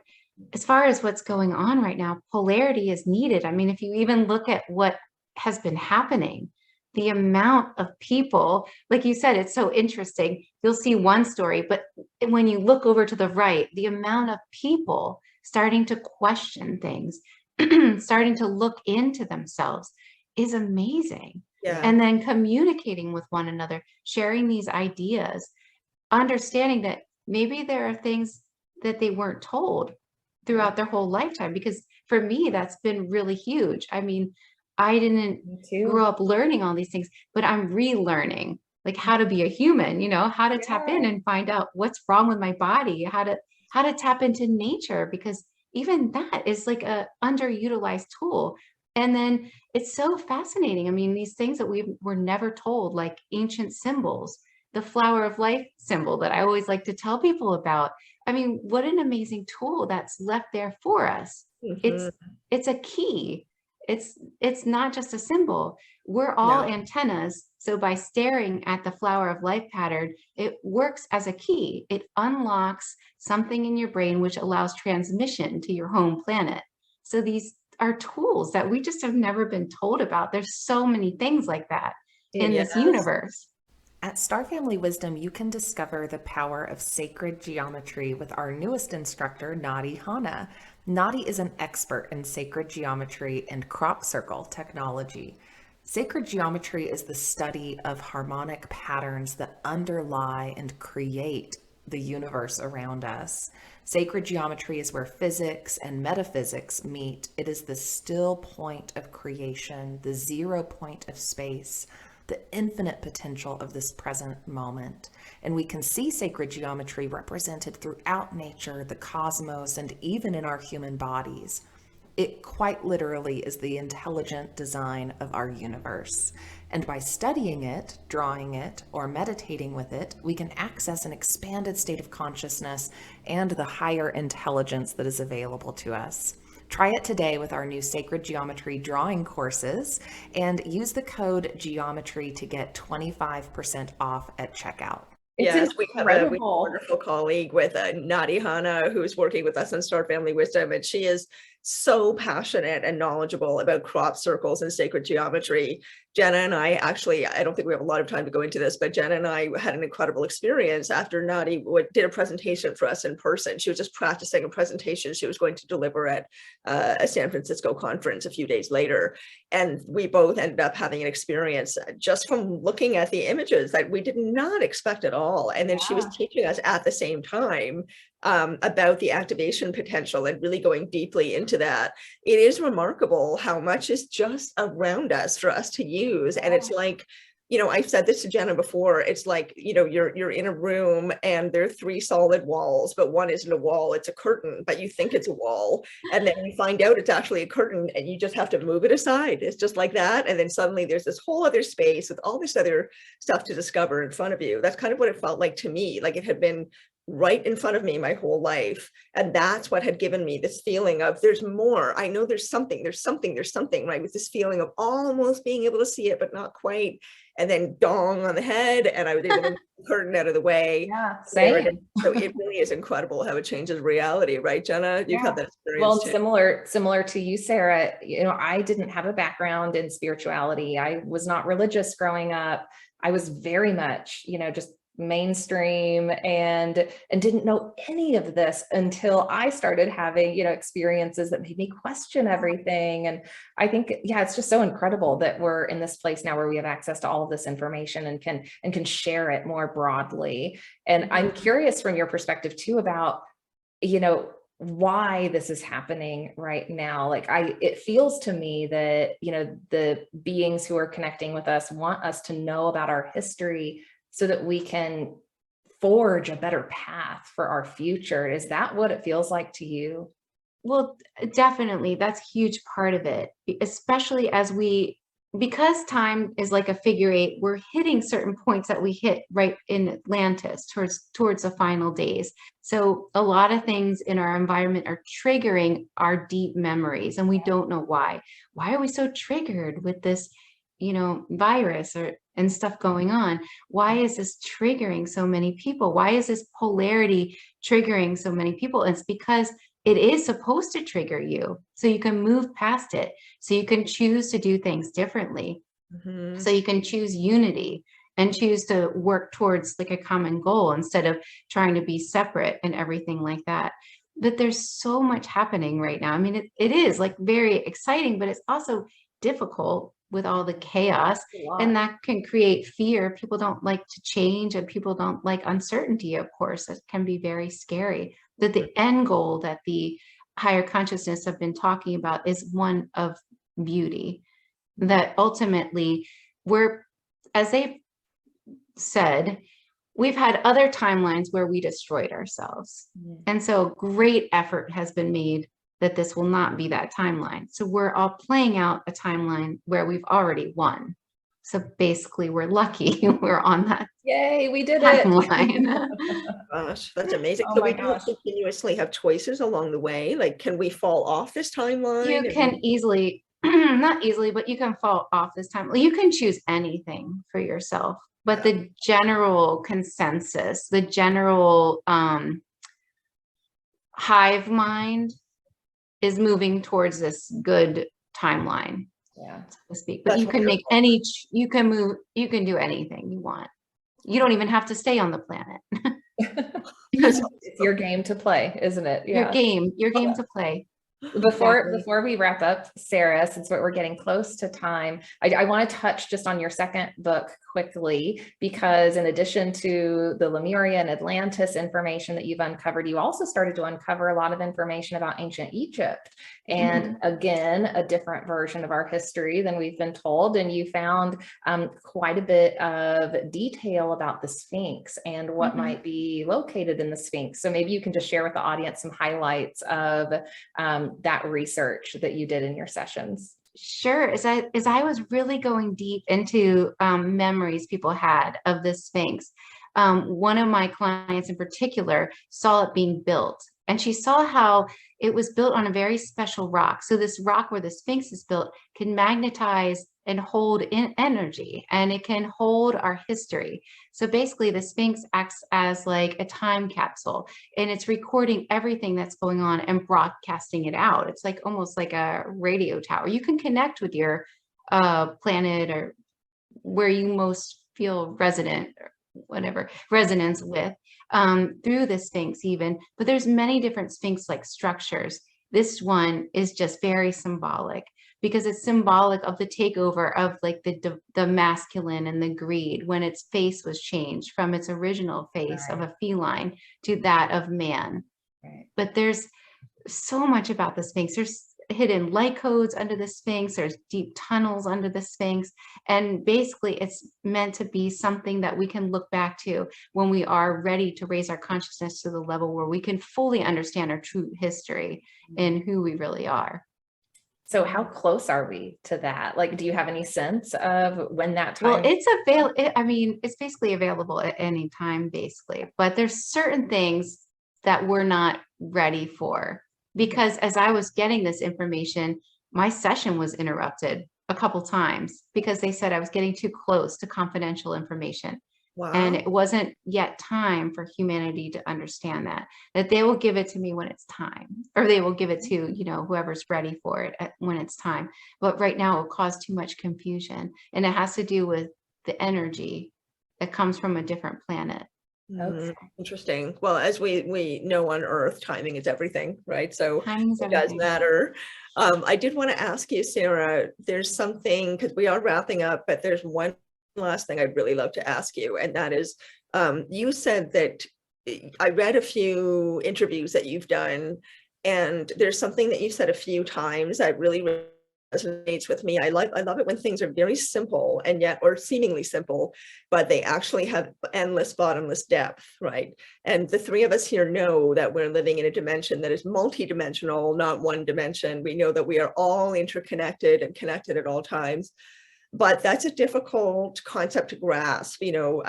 as far as what's going on right now, polarity is needed. I mean, if you even look at what has been happening, the amount of people, like you said, it's so interesting. You'll see one story, but when you look over to the right, the amount of people starting to question things, starting to look into themselves is amazing. Yeah. And then communicating with one another, sharing these ideas, understanding that maybe there are things that they weren't told throughout their whole lifetime. Because for me, that's been really huge. I mean, I didn't grow up learning all these things, but I'm relearning like how to be a human, you know, how to tap in and find out what's wrong with my body, how to tap into nature, because even that is like a underutilized tool. And then it's so fascinating. I mean, these things that we were never told, like ancient symbols, the flower of life symbol that I always like to tell people about. I mean, what an amazing tool that's left there for us. Mm-hmm. It's a key. It's not just a symbol. We're all antennas. So by staring at the flower of life pattern, it works as a key. It unlocks something in your brain, which allows transmission to your home planet. So these are tools that we just have never been told about. There's so many things like that in this universe. At Star Family Wisdom, you can discover the power of sacred geometry with our newest instructor, Nadi Hanna. Nadi is an expert in sacred geometry and crop circle technology. Sacred geometry is the study of harmonic patterns that underlie and create the universe around us. Sacred geometry is where physics and metaphysics meet. It is the still point of creation, the 0 point of space, the infinite potential of this present moment. And we can see sacred geometry represented throughout nature, the cosmos, and even in our human bodies. It quite literally is the intelligent design of our universe. And by studying it, drawing it, or meditating with it, we can access an expanded state of consciousness and the higher intelligence that is available to us. Try it today with our new Sacred Geometry drawing courses and use the code geometry to get 25% off at checkout. Yes, we have a wonderful colleague with Nadi Hanna who's working with us on Star Family Wisdom, and she is so passionate and knowledgeable about crop circles and sacred geometry. Jenna and I actually, I don't think we have a lot of time to go into this, but Jenna and I had an incredible experience after Nadi did a presentation for us in person. She was just practicing a presentation she was going to deliver at a San Francisco conference a few days later. And we both ended up having an experience just from looking at the images that we did not expect at all. And then she was teaching us at the same time about the activation potential and really going deeply into that. It is remarkable how much is just around us for us to use. And it's like, you know, I've said this to Jenna before. It's like, you know, you're in a room and there are 3 solid walls, but one isn't a wall, it's a curtain, but you think it's a wall. And then you find out it's actually a curtain and you just have to move it aside. It's just like that. And then suddenly there's this whole other space with all this other stuff to discover in front of you. That's kind of what it felt like to me. Like it had been right in front of me my whole life. And that's what had given me this feeling of there's more. I know there's something, right? With this feeling of almost being able to see it, but not quite. And then dong on the head, and I was able to move the curtain out of the way. Yeah, same. So it really is incredible how it changes reality, right, Jenna? You've had that experience well, too. similar to you, Sarah. You know, I didn't have a background in spirituality. I was not religious growing up. I was very much, you know, just mainstream and didn't know any of this until I started having, you know, experiences that made me question everything. And I think, yeah, it's just so incredible that we're in this place now where we have access to all of this information and can share it more broadly. And I'm curious from your perspective too about, you know, why this is happening right now. Like it feels to me that, you know, the beings who are connecting with us want us to know about our history so that we can forge a better path for our future. Is that what it feels like to you? Well, definitely. That's a huge part of it, especially because time is like a figure 8, we're hitting certain points that we hit right in Atlantis towards the final days. So a lot of things in our environment are triggering our deep memories, and we don't know why. Why are we so triggered with this, you know, virus and stuff going on? Why is this triggering so many people? Why is this polarity triggering so many people? And it's because it is supposed to trigger you so you can move past it, so you can choose to do things differently, so you can choose unity and choose to work towards like a common goal instead of trying to be separate and everything like that. But there's so much happening right now. I mean, it is like very exciting, but it's also difficult with all the chaos, and that can create fear. People don't like to change, and people don't like uncertainty. Of course, it can be very scary. That the end goal that the higher consciousness have been talking about is one of beauty, that ultimately as they've said, we've had other timelines where we destroyed ourselves. And so great effort has been made that this will not be that timeline. So we're all playing out a timeline where we've already won. So basically we're lucky we're on that. Yay, we did timeline. Gosh, that's amazing. Oh So my we do continuously have choices along the way. Like, can we fall off this timeline? You can easily, not easily, but you can fall off this time. You can choose anything for yourself, but the general consensus, the general hive mind is moving towards this good timeline, so to speak. But you can make you can do anything you want. You don't even have to stay on the planet. It's your game to play, isn't it? Your game to play. Before we wrap up, Sarah, since we're getting close to time, I want to touch just on your second book quickly, because in addition to the Lemuria and Atlantis information that you've uncovered, you also started to uncover a lot of information about ancient Egypt. And again, a different version of our history than we've been told. And you found quite a bit of detail about the Sphinx and what might be located in the Sphinx. So maybe you can just share with the audience some highlights of that research that you did in your sessions. Sure. As I was really going deep into memories people had of the Sphinx, one of my clients in particular saw it being built, and she saw how it was built on a very special rock. So this rock where the Sphinx is built can magnetize and hold in energy, and it can hold our history. So basically the Sphinx acts as like a time capsule, and it's recording everything that's going on and broadcasting it out. It's like almost like a radio tower. You can connect with your planet or where you most feel resonant or whatever resonance with through the Sphinx even. But there's many different Sphinx-like structures. This one is just very symbolic, because it's symbolic of the takeover of like the masculine and the greed, when its face was changed from its original face of a feline to that of man. But there's so much about the Sphinx. hidden light codes under the Sphinx. There's deep tunnels under the Sphinx. And basically it's meant to be something that we can look back to when we are ready to raise our consciousness to the level where we can fully understand our true history and who we really are. So how close are we to that? Like, do you have any sense of when that time? Well, it's available. I mean, it's basically available at any time, basically, but there's certain things that we're not ready for, because as I was getting this information, my session was interrupted a couple times because they said I was getting too close to confidential information. Wow. And it wasn't yet time for humanity to understand that they will give it to me when it's time, or they will give it to, you know, whoever's ready for it when it's time. But right now it will cause too much confusion, and it has to do with the energy that comes from a different planet. Okay. Interesting. Well, as we know on Earth, timing is everything, right? So Timing is it does everything. matter. I did want to ask you, Sarah, there's something, because we are wrapping up, but there's one last thing I'd really love to ask you, and that is, you said that, I read a few interviews that you've done, and there's something that you said a few times that really resonates with me. I love it when things are very simple and yet, or seemingly simple, but they actually have endless bottomless depth, right? And the three of us here know that we're living in a dimension that is multidimensional, not one dimension. We know that we are all interconnected and connected at all times. But that's a difficult concept to grasp. You know,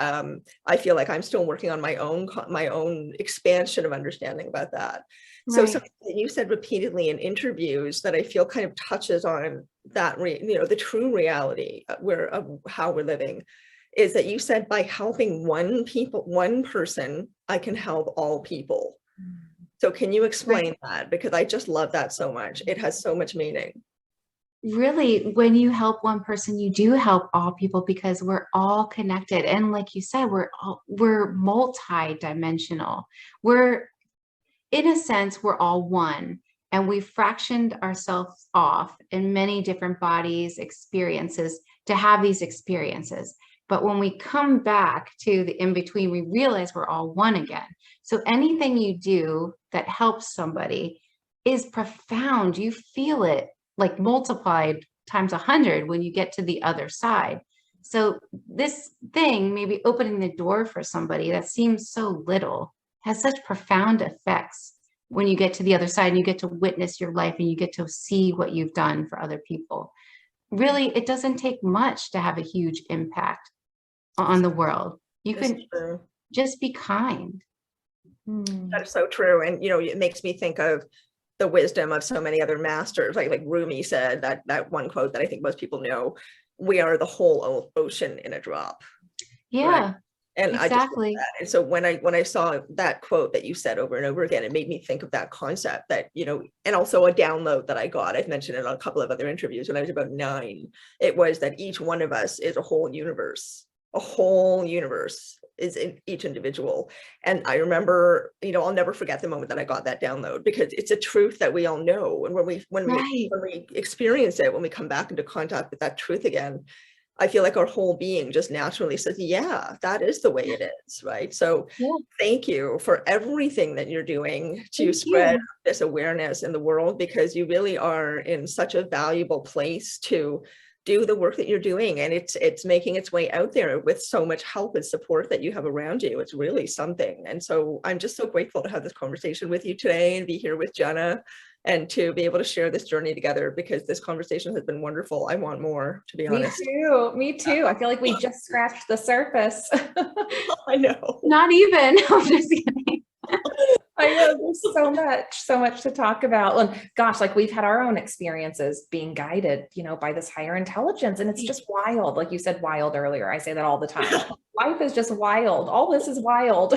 I feel like I'm still working on my own expansion of understanding about that. So Right. something that you said repeatedly in interviews that I feel kind of touches on that, you know, the true reality of how we're living, is that you said by helping one person, I can help all people. So can you explain that? Because I just love that so much. It has so much meaning. Really, when you help one person, you do help all people, because we're all connected. And like you said, we're multi-dimensional. We're, in a sense, we're all one, and we fractioned ourselves off in many different bodies, experiences, to have these experiences. But when we come back to the in-between, we realize we're all one again. So anything you do that helps somebody is profound. You feel it like multiplied times 100 when you get to the other side. So this thing, maybe opening the door for somebody that seems so little, has such profound effects when you get to the other side and you get to witness your life and you get to see what you've done for other people. Really, it doesn't take much to have a huge impact on the world. You can just be kind. That is so true. And, you know, it makes me think of the wisdom of so many other masters, like Rumi said, that one quote that I think most people know: we are the whole ocean in a drop. Yeah, right? And exactly. I just love that. And so when I saw that quote that you said over and over again, it made me think of that concept that, you know, and also a download that I got. I've mentioned it on a couple of other interviews when I was about 9. It was that each one of us is a whole universe. A whole universe is in each individual. And I remember, you know, I'll never forget the moment that I got that download, because it's a truth that we all know. And when we experience it, when we come back into contact with that truth again, I feel like our whole being just naturally says, yeah, that is the way it is, right? So thank you for everything that you're doing to spread this awareness in the world, because you really are in such a valuable place to do the work that you're doing, and it's making its way out there with so much help and support that you have around you. It's really something. And so I'm just so grateful to have this conversation with you today and be here with Jenna and to be able to share this journey together, because this conversation has been wonderful. I want more, to be honest. Me too. I feel like we just scratched the surface. I know. Not even. I'm just kidding. I know, there's so much to talk about. And gosh, like we've had our own experiences being guided, you know, by this higher intelligence. And it's just wild. Like you said, wild earlier. I say that all the time. Life is just wild. All this is wild.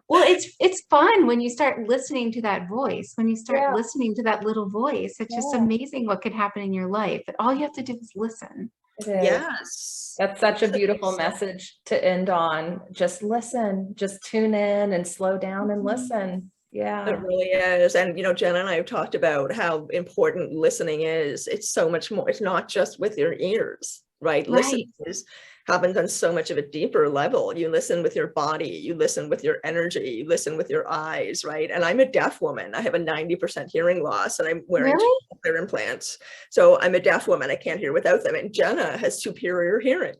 Well, it's fun when you start listening to that voice, when you start listening to that little voice. It's just amazing what could happen in your life. But all you have to do is listen. Yes. That's such a beautiful message to end on. Just listen, just tune in and slow down and listen. Yeah, it really is. And, you know, Jenna and I have talked about how important listening is. It's so much more. It's not just with your ears, right? Listening is happens on so much of a deeper level. You listen with your body, you listen with your energy, you listen with your eyes, right? And I'm a deaf woman. I have a 90% hearing loss, and I'm wearing Really? two implants. So I'm a deaf woman. I can't hear without them. And Jenna has superior hearing.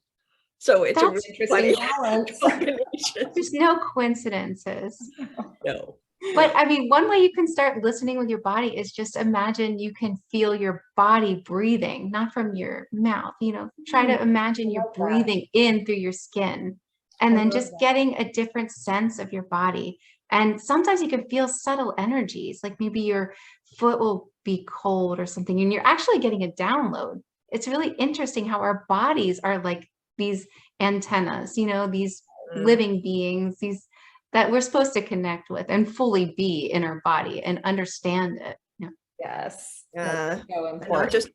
So it's That's a really funny balance. combination. There's no coincidences. No. But I mean, one way you can start listening with your body is just imagine you can feel your body breathing, not from your mouth, try to imagine you're breathing in through your skin and then just getting a different sense of your body. And sometimes you can feel subtle energies, like maybe your foot will be cold or something, and you're actually getting a download. It's really interesting how our bodies are like these antennas, these living beings, these that we're supposed to connect with and fully be in our body and understand it. Yes. Yeah. So important.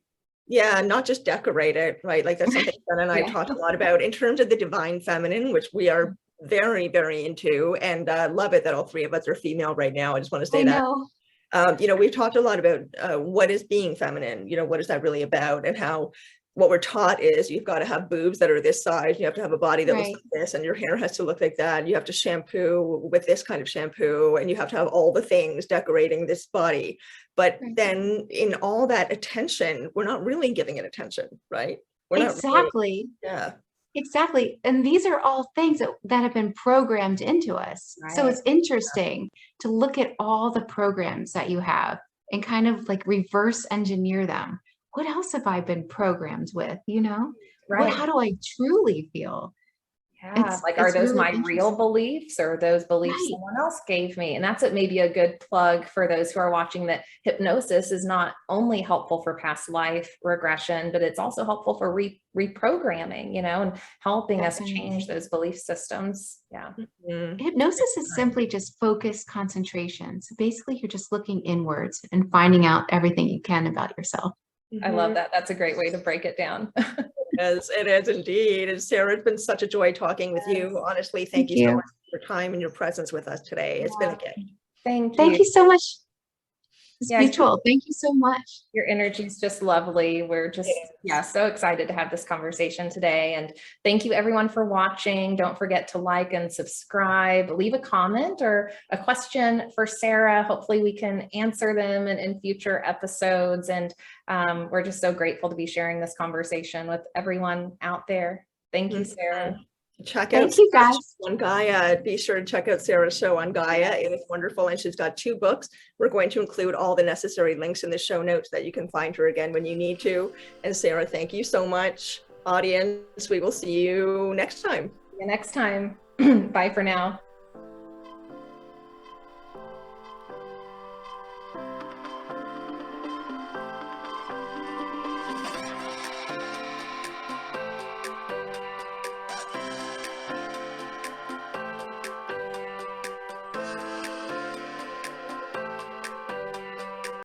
Not just decorate it, right? Like that's something Jen and I talked a lot about in terms of the divine feminine, which we are very, very into, and love it that all three of us are female right now. I just want to say that. We've talked a lot about what is being feminine, what is that really about, and how what we're taught is you've got to have boobs that are this size, you have to have a body that looks like this, and your hair has to look like that. You have to shampoo with this kind of shampoo, and you have to have all the things decorating this body. But then in all that attention, we're not really giving it attention, right? We're exactly. Exactly. And these are all things that have been programmed into us. Right. So it's interesting to look at all the programs that you have and kind of like reverse engineer them. What else have I been programmed with, Right. How do I truly feel? Yeah, are those really my real beliefs, or those beliefs someone else gave me? And that's what maybe a good plug for those who are watching, that hypnosis is not only helpful for past life regression, but it's also helpful for reprogramming, and helping us change those belief systems. Yeah. Mm-hmm. Hypnosis is simply just focused concentration. So basically you're just looking inwards and finding out everything you can about yourself. I love that. That's a great way to break it down. It is indeed. And Sarah, it's been such a joy talking with you. Honestly, thank you so much for your time and your presence with us today. It's been a gift. Thank you. Thank you so much. It's mutual. Thank you so much. Your energy is just lovely. We're just, so excited to have this conversation today. And thank you everyone for watching. Don't forget to like and subscribe, leave a comment or a question for Sarah. Hopefully we can answer them in future episodes. And we're just so grateful to be sharing this conversation with everyone out there. Thank you, Sarah. Check out Thank you guys on Gaia. Be sure to check out Sarah's show on Gaia. It is wonderful, and she's got 2 books. We're going to include all the necessary links in the show notes that you can find her again when you need to. And Sarah, thank you so much. Audience, we will see you next time. See you next time. Bye for now.